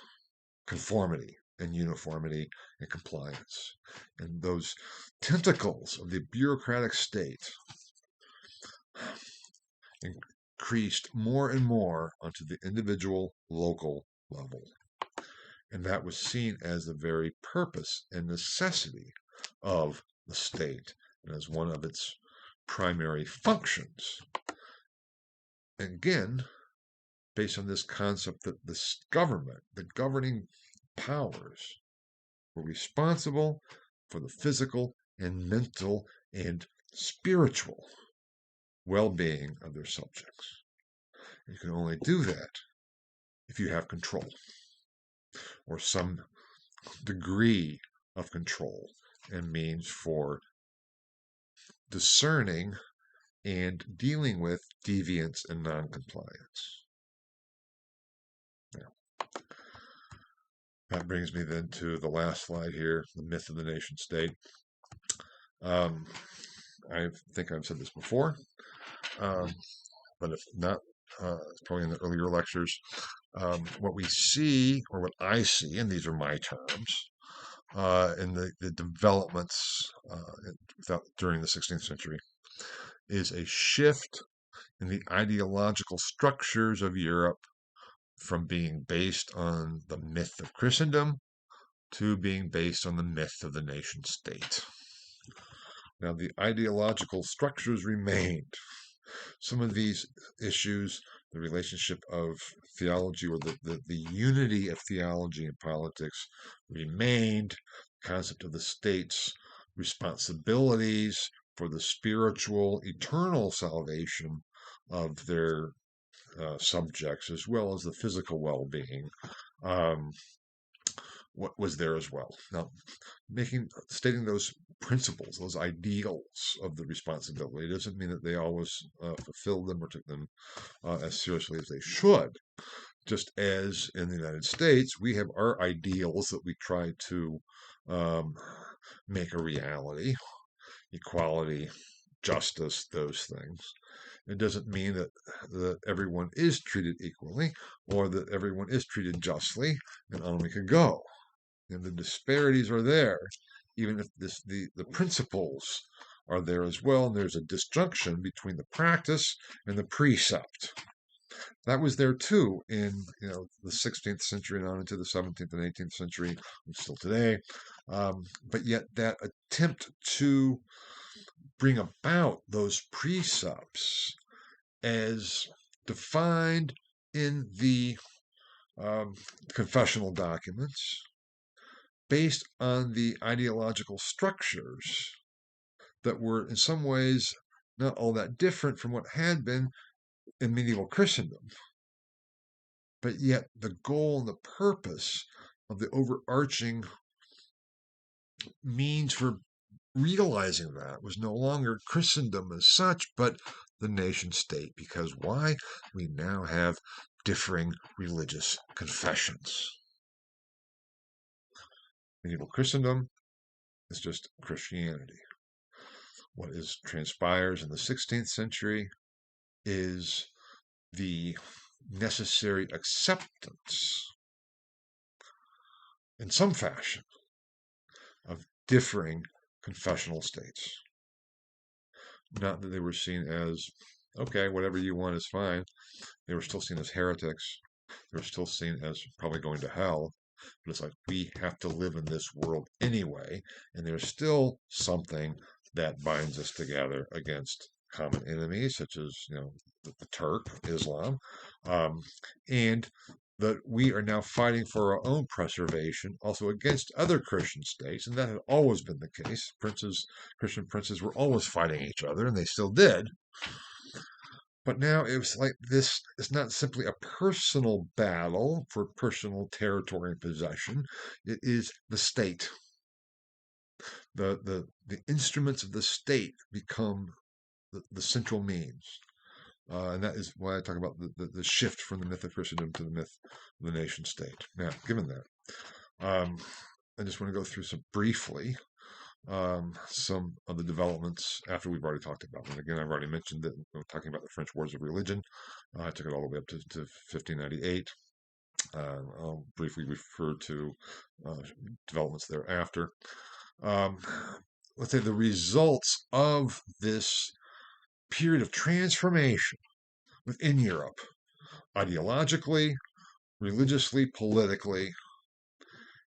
Conformity and uniformity and compliance. And those tentacles of the bureaucratic state increased more and more onto the individual local level. And that was seen as the very purpose and necessity of the state and as one of its primary functions. Again, based on this concept that this government, the governing powers, were responsible for the physical and mental and spiritual well-being of their subjects. You can only do that if you have control or some degree of control and means for discerning and dealing with deviance and noncompliance. Now, that brings me then to the last slide here, the myth of the nation state. I think I've said this before, but if not, it's probably in the earlier lectures. What we see, or what I see, and these are my terms, in the developments during the 16th century, is a shift in the ideological structures of Europe from being based on the myth of Christendom to being based on the myth of the nation state. Now, the ideological structures remained. Some of these issues, the relationship of theology or the unity of theology and politics remained. The concept of the state's responsibilities for the spiritual, eternal salvation of their subjects, as well as the physical well-being, um, what was there as well. Now, stating those principles, those ideals of the responsibility, doesn't mean that they always fulfilled them or took them as seriously as they should. Just as in the United States, we have our ideals that we try to um, make a reality: equality, justice, those things. It doesn't mean that everyone is treated equally or that everyone is treated justly, and on we could go. And the disparities are there, even if the principles are there as well. And there's a disjunction between the practice and the precept. That was there too in the 16th century and on into the 17th and 18th century, and still today. But yet that attempt to bring about those precepts as defined in the confessional documents, based on the ideological structures that were in some ways not all that different from what had been in medieval Christendom. But yet the goal and the purpose of the overarching means for realizing that was no longer Christendom as such, but the nation state. Because why? We now have differing religious confessions. Medieval Christendom is just Christianity. What transpires in the 16th century is the necessary acceptance in some fashion of differing confessional states. Not that they were seen as, okay, whatever you want is fine. They were still seen as heretics. They were still seen as probably going to hell. But it's like, we have to live in this world anyway. And there's still something that binds us together against common enemies, such as, the Turk, Islam, and that we are now fighting for our own preservation, also against other Christian states, and that had always been the case. Christian princes were always fighting each other, and they still did. But now it was like this is not simply a personal battle for personal territory and possession. It is the state. The instruments of the state become the central means. And that is why I talk about the shift from the myth of Christendom to the myth of the nation state. Now, given that, I just want to go through briefly some of the developments after we've already talked about them. Again, I've already mentioned that when talking about the French Wars of Religion. I took it all the way up to 1598. I'll briefly refer to developments thereafter. Let's say the results of this period of transformation within Europe, ideologically, religiously, politically.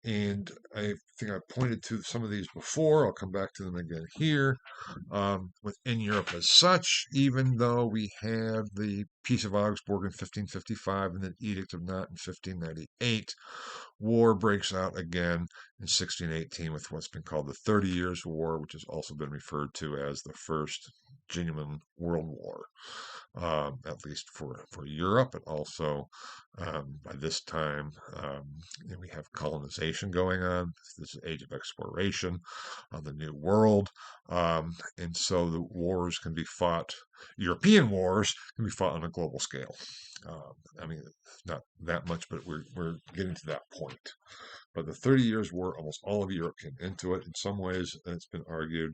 And I think I pointed to some of these before. I'll come back to them again here. Within Europe as such, even though we have the Peace of Augsburg in 1555 and the Edict of Nantes in 1598, war breaks out again in 1618 with what's been called the 30 Years' War, which has also been referred to as the first genuine world war, at least for Europe. And also, by this time, we have colonization going on. This is age of exploration of the New World. And so the wars can be fought, European wars can be fought on a global scale. I mean, not that much, but we're getting to that point. But the 30 Years' War, almost all of Europe came into it. In some ways, it's been argued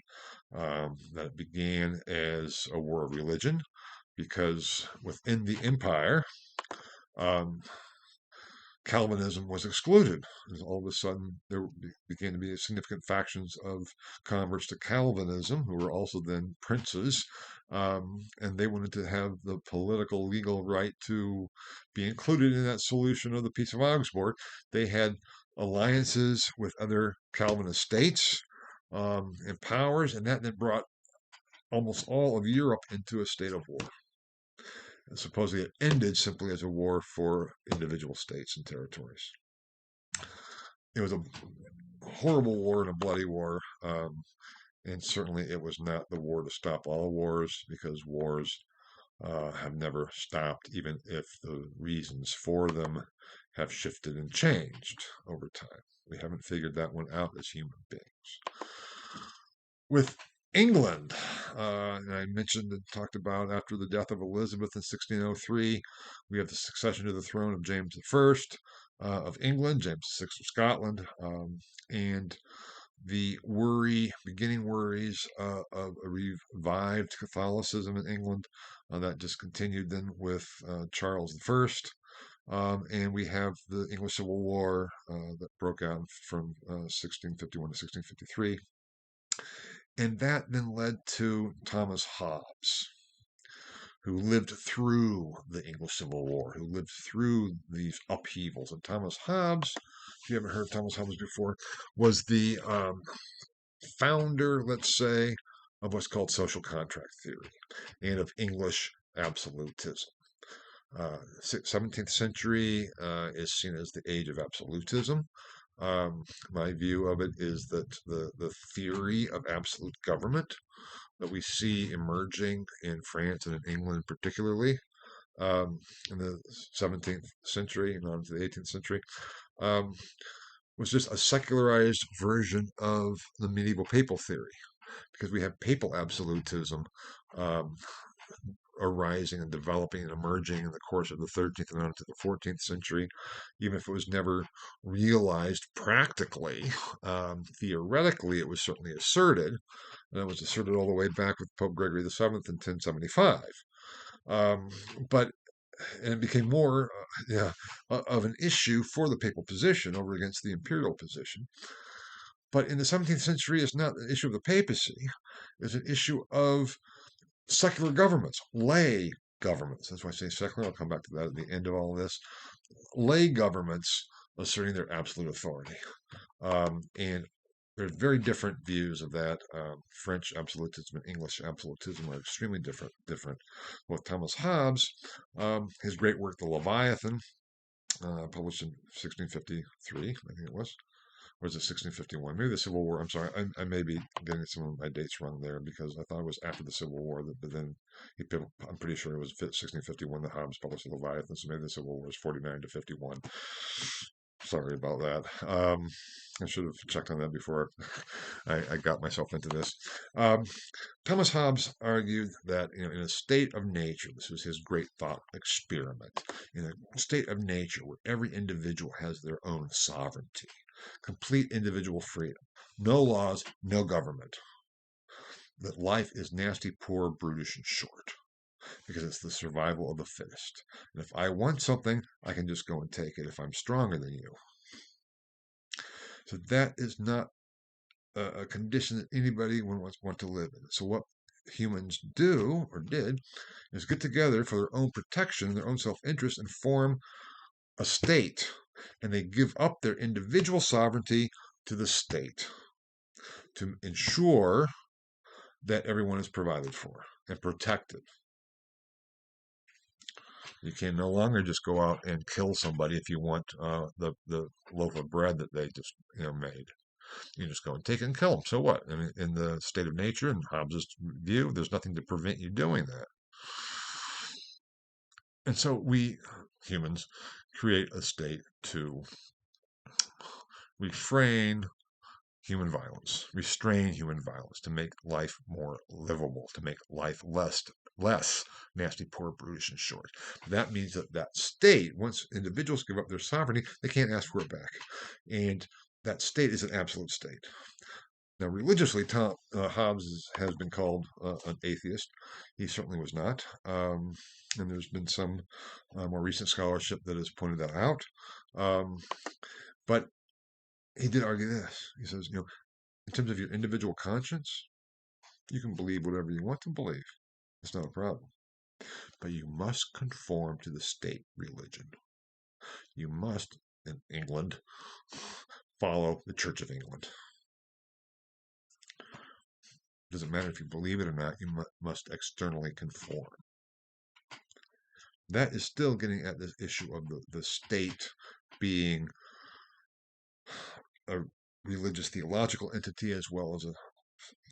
that it began as a war of religion, because within the empire, Calvinism was excluded. All of a sudden, there began to be significant factions of converts to Calvinism, who were also then princes, and they wanted to have the political, legal right to be included in that solution of the Peace of Augsburg. They had alliances with other Calvinist states and powers, and that then brought almost all of Europe into a state of war. And supposedly it ended simply as a war for individual states and territories. It was a horrible war and a bloody war, and certainly it was not the war to stop all wars, because wars have never stopped, even if the reasons for them have shifted and changed over time. We haven't figured that one out as human beings. With England, and I mentioned and talked about after the death of Elizabeth in 1603, we have the succession to the throne of James I of England, James VI of Scotland, and the beginning worries of a revived Catholicism in England. That just continued then with Charles I. And we have the English Civil War that broke out from 1651 to 1653. And that then led to Thomas Hobbes, who lived through the English Civil War, who lived through these upheavals. And Thomas Hobbes, if you haven't heard of Thomas Hobbes before, was the founder, let's say, of what's called social contract theory and of English absolutism. 17th century is seen as the age of absolutism. My view of it is that the theory of absolute government that we see emerging in France and in England particularly in the 17th century and on to the 18th century was just a secularized version of the medieval papal theory, because we have papal absolutism arising and developing and emerging in the course of the 13th and on to the 14th century, even if it was never realized practically. Theoretically, it was certainly asserted, and it was asserted all the way back with Pope Gregory VII in 1075. But it became more of an issue for the papal position over against the imperial position. But in the 17th century, it's not an issue of the papacy. It's an issue of secular governments, lay governments. That's why I say secular. I'll come back to that at the end of all of this. Lay governments asserting their absolute authority. And there's very different views of that. French absolutism and English absolutism are extremely different. With Thomas Hobbes, his great work, The Leviathan, published in 1653, I think it was. Or was it 1651? Maybe the Civil War. I'm sorry, I may be getting some of my dates wrong there, because I thought it was after the Civil War. But then I'm pretty sure it was 1651 that Hobbes published the Leviathan. So maybe the Civil War was 49 to 51. Sorry about that. I should have checked on that before I got myself into this. Thomas Hobbes argued that in a state of nature, this was his great thought experiment, in a state of nature where every individual has their own sovereignty, complete individual freedom, no laws, no government, that life is nasty, poor, brutish, and short, because it's the survival of the fittest. And if I want something, I can just go and take it if I'm stronger than you. So that is not a condition that anybody would want to live in. So what humans do, or did, is get together for their own protection, their own self-interest, and form a state. And they give up their individual sovereignty to the state to ensure that everyone is provided for and protected. You can no longer just go out and kill somebody if you want the loaf of bread that they just made. You just go and take it and kill them. So what? I mean, in the state of nature, in Hobbes' view, there's nothing to prevent you doing that. And so we humans create a state to restrain human violence, to make life more livable, to make life less nasty, poor, brutish, and short. That means that state, once individuals give up their sovereignty, they can't ask for it back. And that state is an absolute state. Now, religiously, Hobbes has been called an atheist. He certainly was not. And there's been some more recent scholarship that has pointed that out. Um, but he did argue this. He says, in terms of your individual conscience, you can believe whatever you want to believe. It's not a problem. But you must conform to the state religion. You must, in England, follow the Church of England. Doesn't matter if you believe it or not, you must externally conform. That is still getting at this issue of the state being a religious theological entity as well as a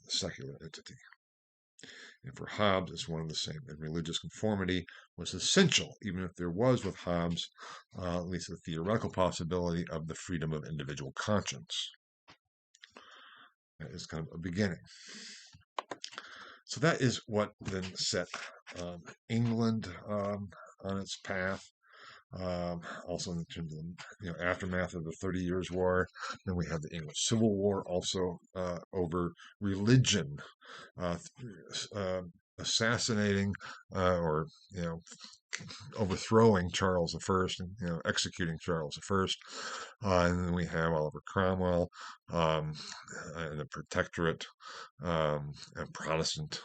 secular entity. And for Hobbes, it's one and the same. And religious conformity was essential, even if there was with Hobbes at least a theoretical possibility of the freedom of individual conscience. That is kind of a beginning. So that is what then set England on its path. Also in terms of aftermath of the 30 Years' War. Then we have the English Civil War, also over religion, assassinating or overthrowing Charles I and executing Charles I. And then we have Oliver Cromwell and the Protectorate, a Protestant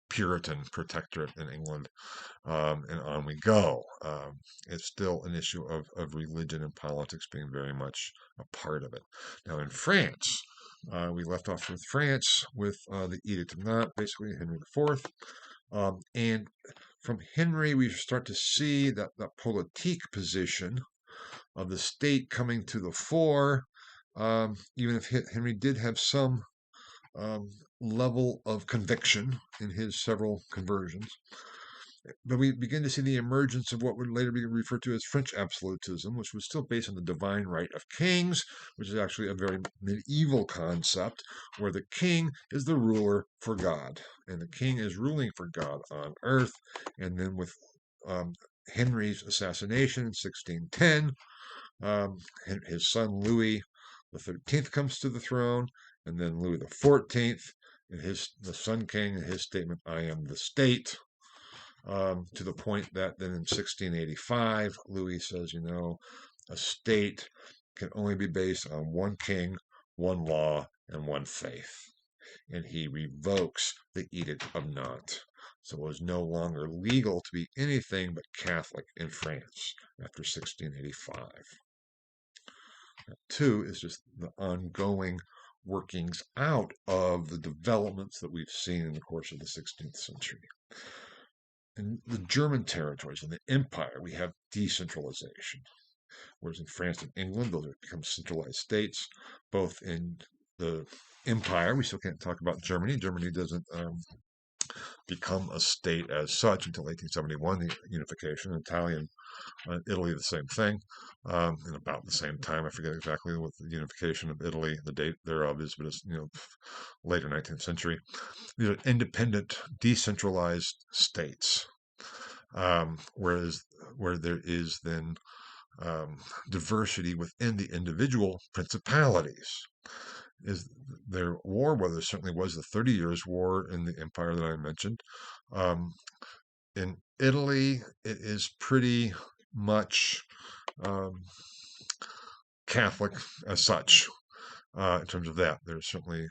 Puritan Protectorate in England, and on we go. It's still an issue of religion and politics being very much a part of it. Now in France, we left off with France with the Edict of Nantes, basically Henry IV. And from Henry, we start to see that politique position of the state coming to the fore, even if Henry did have some level of conviction in his several conversions. But we begin to see the emergence of what would later be referred to as French absolutism, which was still based on the divine right of kings, which is actually a very medieval concept, where the king is the ruler for God, and the king is ruling for God on earth. And then with Henry's assassination in 1610, his son Louis the 13th comes to the throne, and then Louis the 14th, and the Sun King, and his statement, "I am the state." To the point that then in 1685, Louis says, a state can only be based on one king, one law, and one faith. And he revokes the Edict of Nantes. So it was no longer legal to be anything but Catholic in France after 1685. That, too, is just the ongoing workings out of the developments that we've seen in the course of the 16th century. In the German territories, in the empire, we have decentralization. Whereas in France and England, those have become centralized states. Both in the empire, we still can't talk about Germany. Germany doesn't become a state as such until 1871, the unification. Italian, Italy, the same thing. And about the same time, I forget exactly what the unification of Italy, the date thereof is, but it's later 19th century. These are independent, decentralized states, whereas where there is then diversity within the individual principalities. Is there war? Well, there certainly was the 30 Years' War in the empire that I mentioned. In Italy, it is pretty much Catholic as such. In terms of that, there's certainly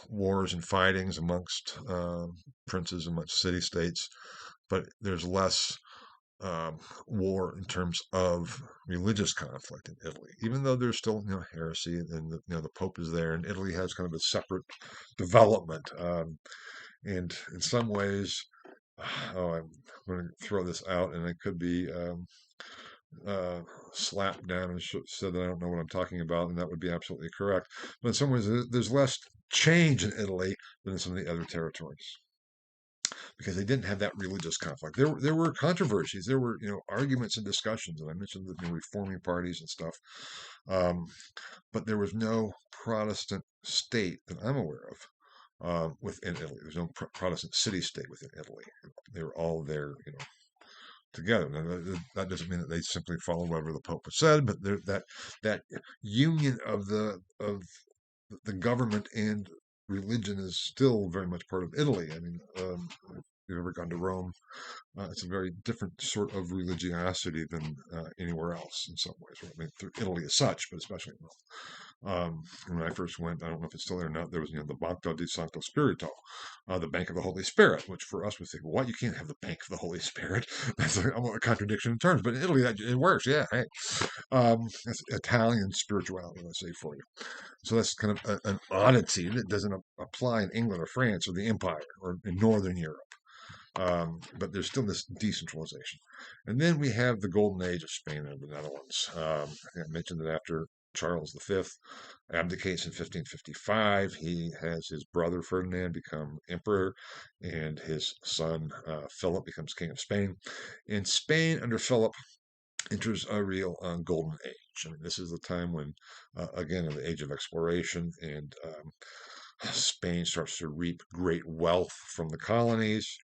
wars and fightings amongst princes, amongst city-states, but there's less war in terms of religious conflict in Italy, even though there's still heresy, and the Pope is there, and Italy has kind of a separate development. And in some ways, I'm going to throw this out, and it could be slapped down and said that I don't know what I'm talking about, and that would be absolutely correct. But in some ways, there's less change in Italy than in some of the other territories, because they didn't have that religious conflict. There were controversies, there were arguments and discussions, and I mentioned the reforming parties and stuff, but there was no Protestant state that I'm aware of within Italy. There's no Protestant city-state within Italy. They were all there, together. Now, that doesn't mean that they simply follow whatever the Pope has said, but that union of the government and religion is still very much part of Italy. I mean, if you've ever gone to Rome, it's a very different sort of religiosity than anywhere else in some ways. Right? I mean, through Italy as such, but especially in Rome. When I first went, I don't know if it's still there or not, there was, the Banco di Santo Spirito, the Bank of the Holy Spirit, which for us would say, well, what? You can't have the Bank of the Holy Spirit. That's a contradiction in terms, but in Italy, it works. Yeah, hey. That's Italian spirituality, let's say, for you. So that's kind of an oddity that doesn't apply in England or France or the Empire or in Northern Europe. But there's still this decentralization. And then we have the golden age of Spain and the Netherlands. I think I mentioned that after Charles V abdicates in 1555, he has his brother Ferdinand become emperor, and his son Philip becomes king of Spain. And Spain under Philip enters a real golden age. I mean, this is the time when, again, in the age of exploration, and Spain starts to reap great wealth from the colonies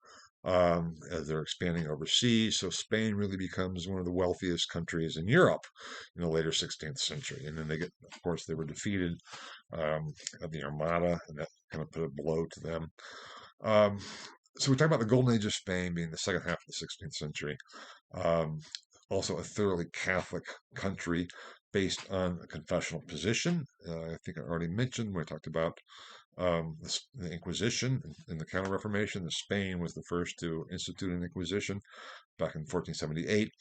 as they're expanding overseas. So Spain really becomes one of the wealthiest countries in Europe in the later 16th century. And then they get, of course, they were defeated at the Armada, and that kind of put a blow to them. So we talk about the golden age of Spain being the second half of the 16th century. Um, Also, a thoroughly Catholic country based on a confessional position. I think I already mentioned when I talked about the Inquisition and the Counter Reformation. That Spain was the first to institute an Inquisition back in 1478.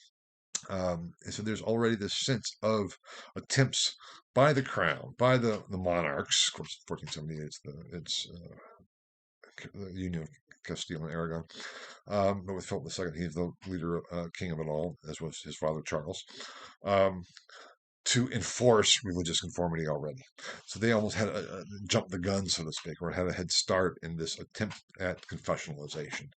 And so there's already this sense of attempts by the crown, by the monarchs. Of course, 1478 it's the Union of Castile and Aragon. But with Philip II, he's the leader, king of it all, as was his father Charles. Um, to enforce religious conformity already. So they almost had jumped the gun, so to speak, or had a head start in this attempt at confessionalization.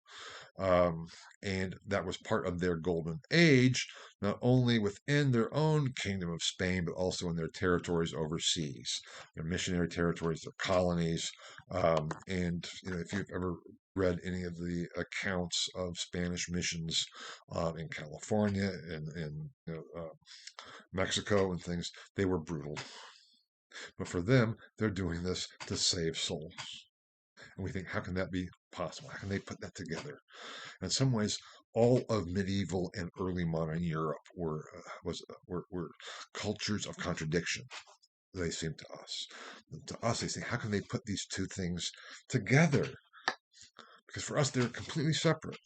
And that was part of their golden age, not only within their own kingdom of Spain, but also in their territories overseas, their missionary territories, their colonies. And if you've ever read any of the accounts of Spanish missions in California and Mexico and things, they were brutal. But for them, they're doing this to save souls. And we think, how can that be possible? How can they put that together? In some ways, all of medieval and early modern Europe were cultures of contradiction. They seem to us. To us, they say, how can they put these two things together? Because for us, they're completely separate.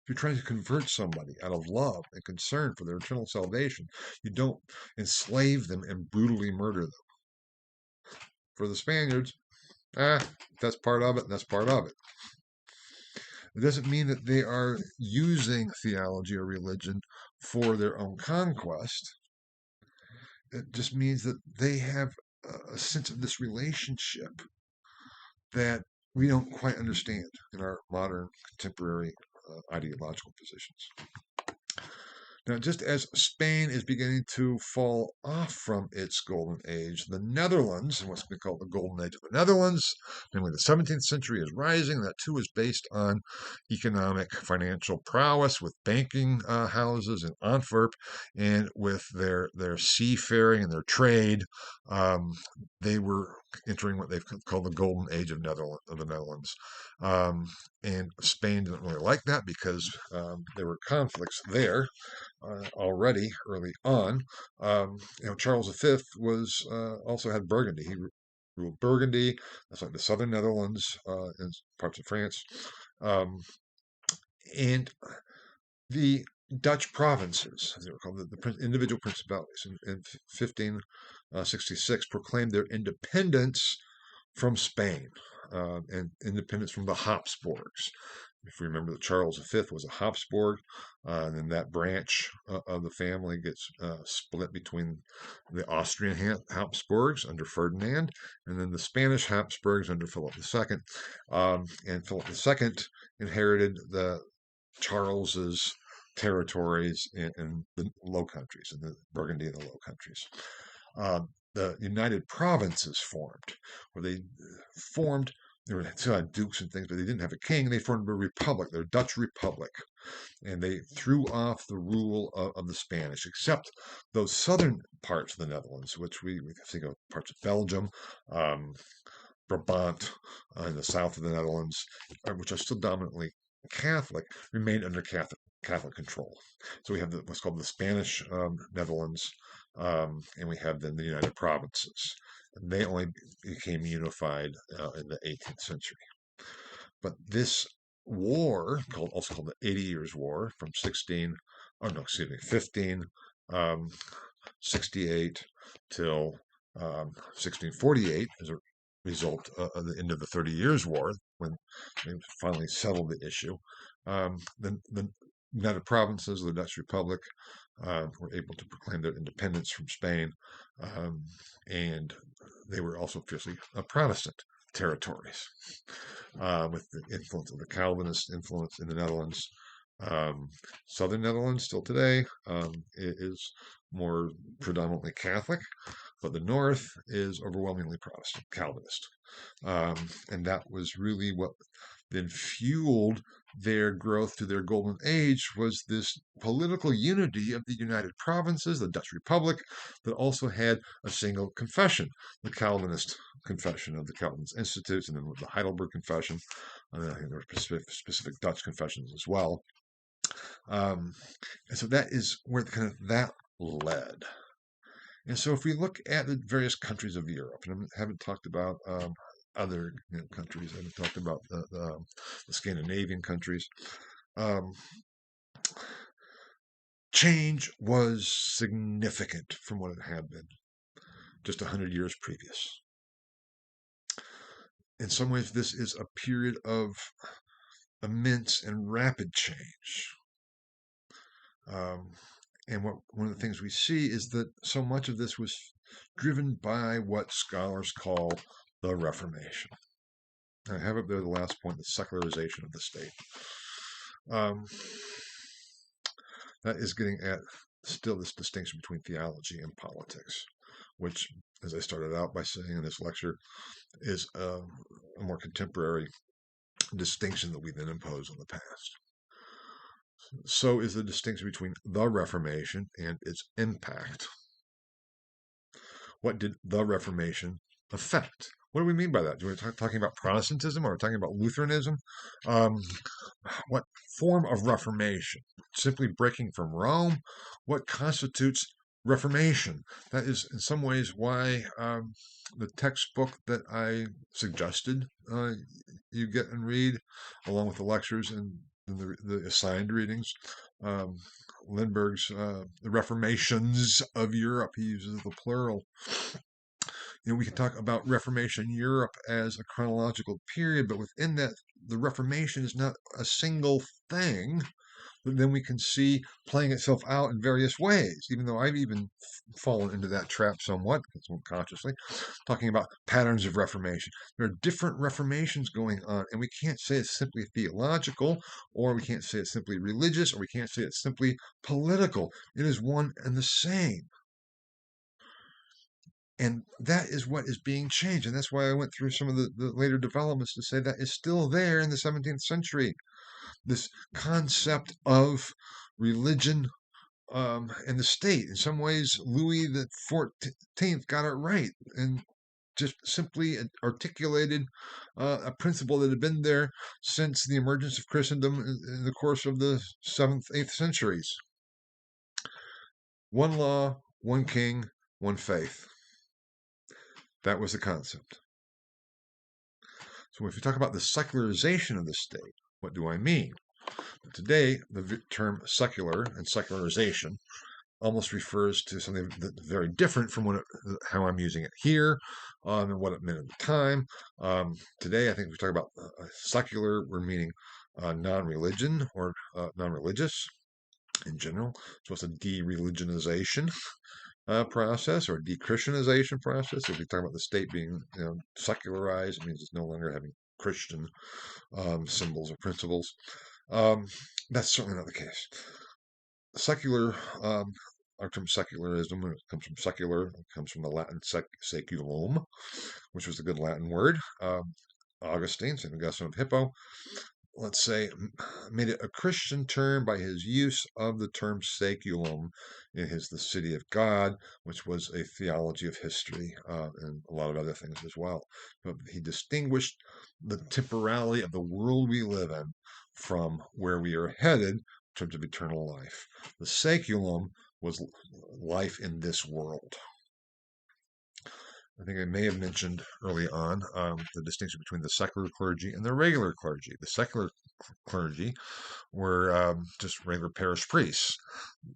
If you're trying to convert somebody out of love and concern for their eternal salvation, you don't enslave them and brutally murder them. For the Spaniards, that's part of it, and that's part of it. It doesn't mean that they are using theology or religion for their own conquest. It just means that they have a sense of this relationship that we don't quite understand in our modern contemporary ideological positions. Now, just as Spain is beginning to fall off from its golden age, the Netherlands, and what's been called the golden age of the Netherlands, namely the 17th century, is rising. That too is based on economic, financial prowess with banking houses in Antwerp and with their seafaring and their trade. They were entering what they've called the golden age of the Netherlands. And Spain didn't really like that because there were conflicts there already early on. Charles V was also had Burgundy. He ruled Burgundy. That's like the southern Netherlands and parts of France. And the Dutch provinces, as they were called, the individual principalities, in 1566 proclaimed their independence from Spain and independence from the Habsburgs. If we remember that Charles V was a Habsburg, and then that branch of the family gets split between the Austrian Habsburgs under Ferdinand, and then the Spanish Habsburgs under Philip II. And Philip II inherited the Charles's territories in the Low Countries, in the Burgundy and the Low Countries. The United Provinces formed, where they formed They still had dukes and things, but they didn't have a king. They formed a republic, their Dutch Republic, and they threw off the rule of the Spanish, except those southern parts of the Netherlands, which we think of parts of Belgium, um, Brabant, in the south of the Netherlands, which are still dominantly Catholic, remained under Catholic control. So we have what's called the Spanish Netherlands, and we have then the United Provinces. And they only became unified in the 18th century. But this war, also called the 80 Years' War, from 1568 till 1648, as a result of the end of the 30 Years' War, when they finally settled the issue. The United Provinces of the Dutch Republic were able to proclaim their independence from Spain, and they were also fiercely Protestant territories, with the influence of the Calvinist influence in the Netherlands. Southern Netherlands, still today, is more predominantly Catholic, but the north is overwhelmingly Protestant, Calvinist. And that was really what then fueled their growth to their golden age, was this political unity of the United Provinces, the Dutch Republic, that also had a single confession, the Calvinist confession of the Calvinist Institutes, and then the Heidelberg Confession. And I think there were specific Dutch confessions as well. And so that is where kind of that led. And so if we look at the various countries of Europe, and I haven't talked about other countries, I haven't talked about the Scandinavian countries, change was significant from what it had been just 100 years previous. In some ways, this is a period of immense and rapid change. And one of the things we see is that so much of this was driven by what scholars call the Reformation. I have up there the last point, the secularization of the state. That is getting at still this distinction between theology and politics, which, as I started out by saying in this lecture, is a more contemporary distinction that we then impose on the past. So is the distinction between the Reformation and its impact. What did the Reformation affect? What do we mean by that? Do we talking about Protestantism, or are we talking about Lutheranism? What form of Reformation? Simply breaking from Rome? What constitutes Reformation? That is, in some ways, why the textbook that I suggested you get and read, along with the lectures and the assigned readings, Lindbergh's The Reformations of Europe, he uses the plural. We can talk about Reformation Europe as a chronological period, but within that, the Reformation is not a single thing that then we can see playing itself out in various ways, even though I've even fallen into that trap somewhat, subconsciously, talking about patterns of Reformation. There are different Reformations going on, and we can't say it's simply theological, or we can't say it's simply religious, or we can't say it's simply political. It is one and the same. And that is what is being changed. And that's why I went through some of the later developments to say that is still there in the 17th century. This concept of religion and the state. In some ways, Louis XIV got it right and just simply articulated a principle that had been there since the emergence of Christendom in the course of the 7th, 8th centuries. One law, one king, one faith. That was the concept. So if you talk about the secularization of the state, what do I mean? Today, the term secular and secularization almost refers to something that's very different from how I'm using it here and what it meant at the time. Today, I think if we talk about secular, we're meaning non-religion or non-religious in general. So it's a de-religionization process, or de-Christianization process. If we talk about the state being secularized, it means it's no longer having Christian symbols or principles. That's certainly not the case. Secular, our term secularism, it comes from secular, it comes from the Latin seculum, which was a good Latin word. Augustine, St. Augustine of Hippo, let's say, made it a Christian term by his use of the term saeculum in his The City of God, which was a theology of history and a lot of other things as well. But he distinguished the temporality of the world we live in from where we are headed in terms of eternal life. The saeculum was life in this world. I think I may have mentioned early on the distinction between the secular clergy and the regular clergy. The secular clergy were just regular parish priests.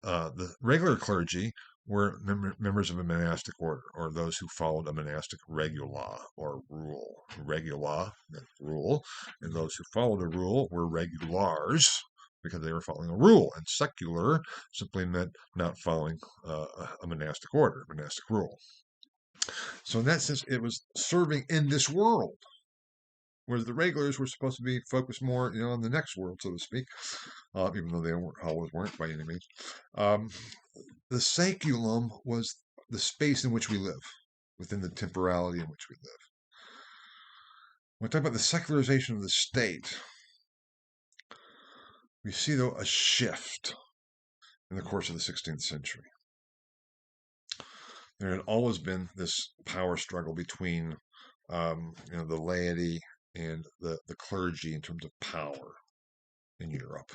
The regular clergy were members of a monastic order, or those who followed a monastic regula or rule. Regula meant rule, and those who followed a rule were regulars, because they were following a rule. And secular simply meant not following a monastic order, monastic rule. So in that sense, it was serving in this world, whereas the regulars were supposed to be focused more, on the next world, so to speak, even though they always weren't by any means. The saeculum was the space in which we live, within the temporality in which we live. When we talk about the secularization of the state, we see, though, a shift in the course of the 16th century. There had always been this power struggle between, the laity and the clergy in terms of power in Europe.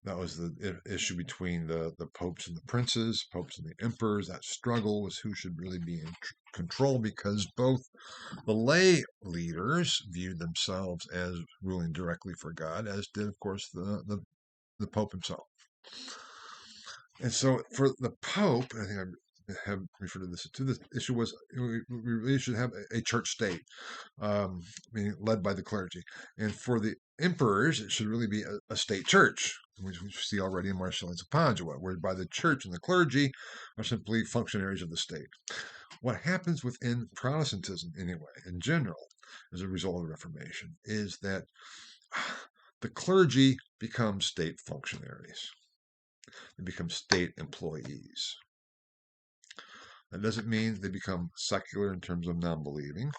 That was the issue between the popes and the princes, popes and the emperors. That struggle was who should really be in control, because both the lay leaders viewed themselves as ruling directly for God, as did, of course, the pope himself. And so for the pope, I think I have referred to this too, the issue was we really should have a church state, being led by the clergy. And for the emperors, it should really be a state church, which we see already in Marcellinus of Padua, whereby the church and the clergy are simply functionaries of the state. What happens within Protestantism, anyway, in general, as a result of the Reformation, is that the clergy become state functionaries. They become state employees. That doesn't mean they become secular in terms of non-believing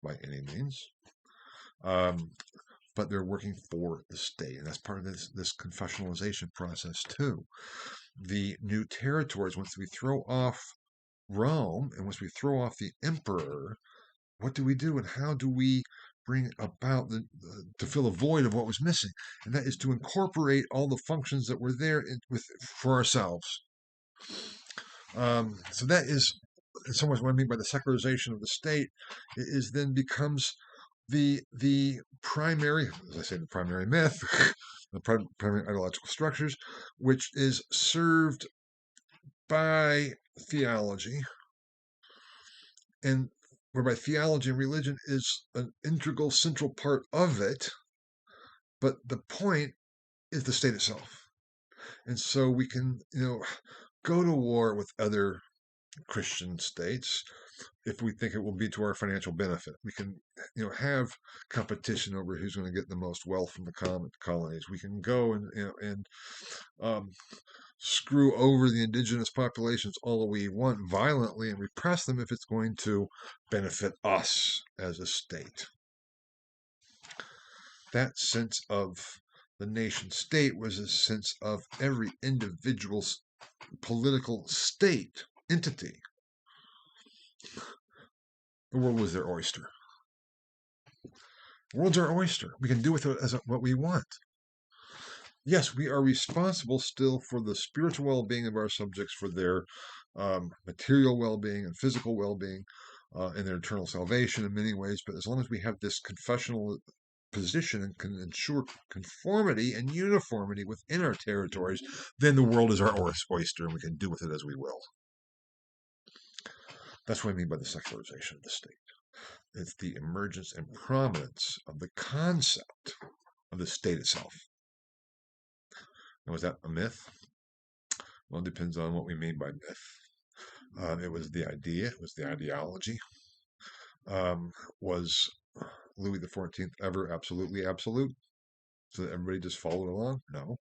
by any means, but they're working for the state, and that's part of this confessionalization process too. The new territories, once we throw off Rome and once we throw off the emperor, what do we do, and how do we bring about to fill a void of what was missing? And that is to incorporate all the functions that were there for ourselves. So that is, in some ways, what I mean by the secularization of the state. It is then becomes the primary, as I say, the primary myth, the primary ideological structures, which is served by theology, and whereby theology and religion is an integral, central part of it, but the point is the state itself. And so we can, go to war with other Christian states if we think it will be to our financial benefit. We can, have competition over who's going to get the most wealth from the colonies. We can go and screw over the indigenous populations all we want violently and repress them if it's going to benefit us as a state. That sense of the nation state was a sense of every individual's political state entity. The world was their oyster. The world's our oyster. We can do with it what we want. Yes, we are responsible still for the spiritual well-being of our subjects, for their material well-being and physical well-being, and their eternal salvation in many ways. But as long as we have this confessional position and can ensure conformity and uniformity within our territories, then the world is our oyster, and we can do with it as we will. That's what I mean by the secularization of the state. It's the emergence and prominence of the concept of the state itself. Now, was that a myth? Well, it depends on what we mean by myth. It was the idea, it was the ideology. Was Louis XIV ever absolutely absolute, so that everybody just followed along? No.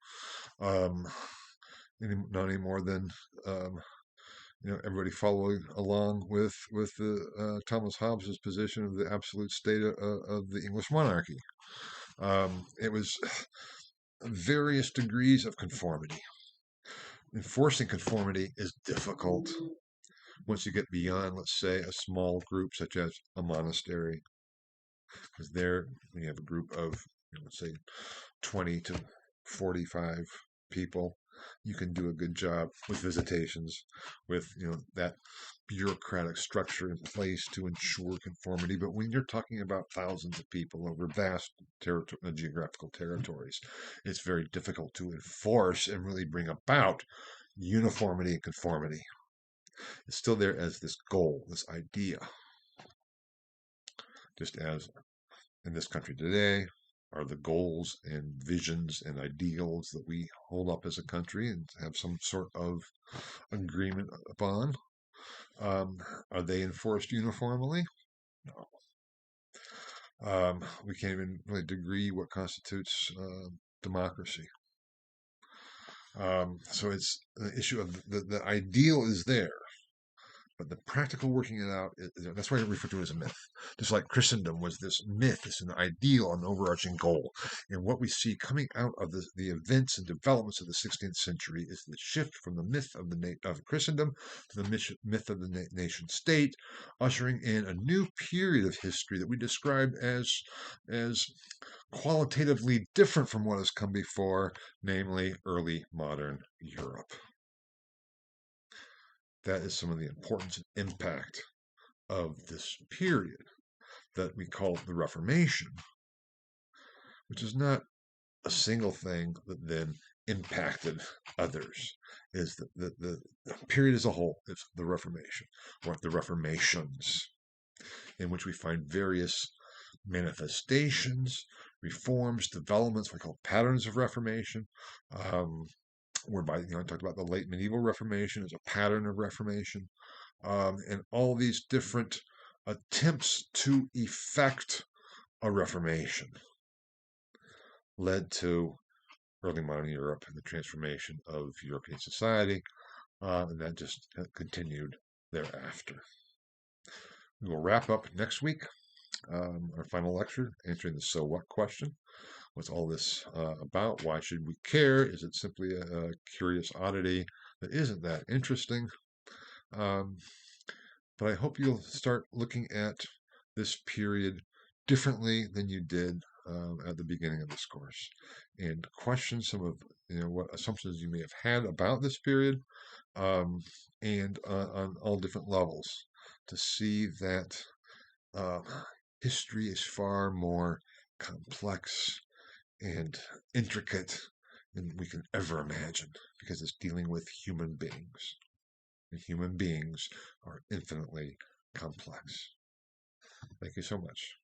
Not any more than everybody following along with the Thomas Hobbes's position of the absolute state of the English monarchy. It was various degrees of conformity. Enforcing conformity is difficult once you get beyond, let's say, a small group such as a monastery, because there when you have a group of, let's say, 20 to 45 people, you can do a good job with visitations, with that bureaucratic structure in place to ensure conformity. But when you're talking about thousands of people over vast geographical territories, it's very difficult to enforce and really bring about uniformity and conformity. It's still there as this goal, this idea, just as in this country today are the goals and visions and ideals that we hold up as a country and have some sort of agreement upon. Are they enforced uniformly? No. We can't even really agree what constitutes democracy. So it's the issue of the ideal is there, but the practical working it out, that's why I refer to it as a myth. Just like Christendom was this myth, it's an ideal, an overarching goal. And what we see coming out of the events and developments of the 16th century is the shift from the myth of Christendom to the myth of the nation state, ushering in a new period of history that we describe as qualitatively different from what has come before, namely early modern Europe. That is some of the importance and impact of this period that we call the Reformation, which is not a single thing that then impacted others. Is the period as a whole is the Reformation, or the Reformations, in which we find various manifestations, reforms, developments, we call patterns of Reformation, whereby, I talked about the late medieval Reformation as a pattern of Reformation, and all these different attempts to effect a Reformation led to early modern Europe and the transformation of European society, and that just continued thereafter. We will wrap up next week, our final lecture, answering the so what question. What's all this about? Why should we care? Is it simply a curious oddity that isn't that interesting? But I hope you'll start looking at this period differently than you did at the beginning of this course, and question some of what assumptions you may have had about this period, and on all different levels, to see that history is far more complex and intricate than we can ever imagine, because it's dealing with human beings. And human beings are infinitely complex. Thank you so much.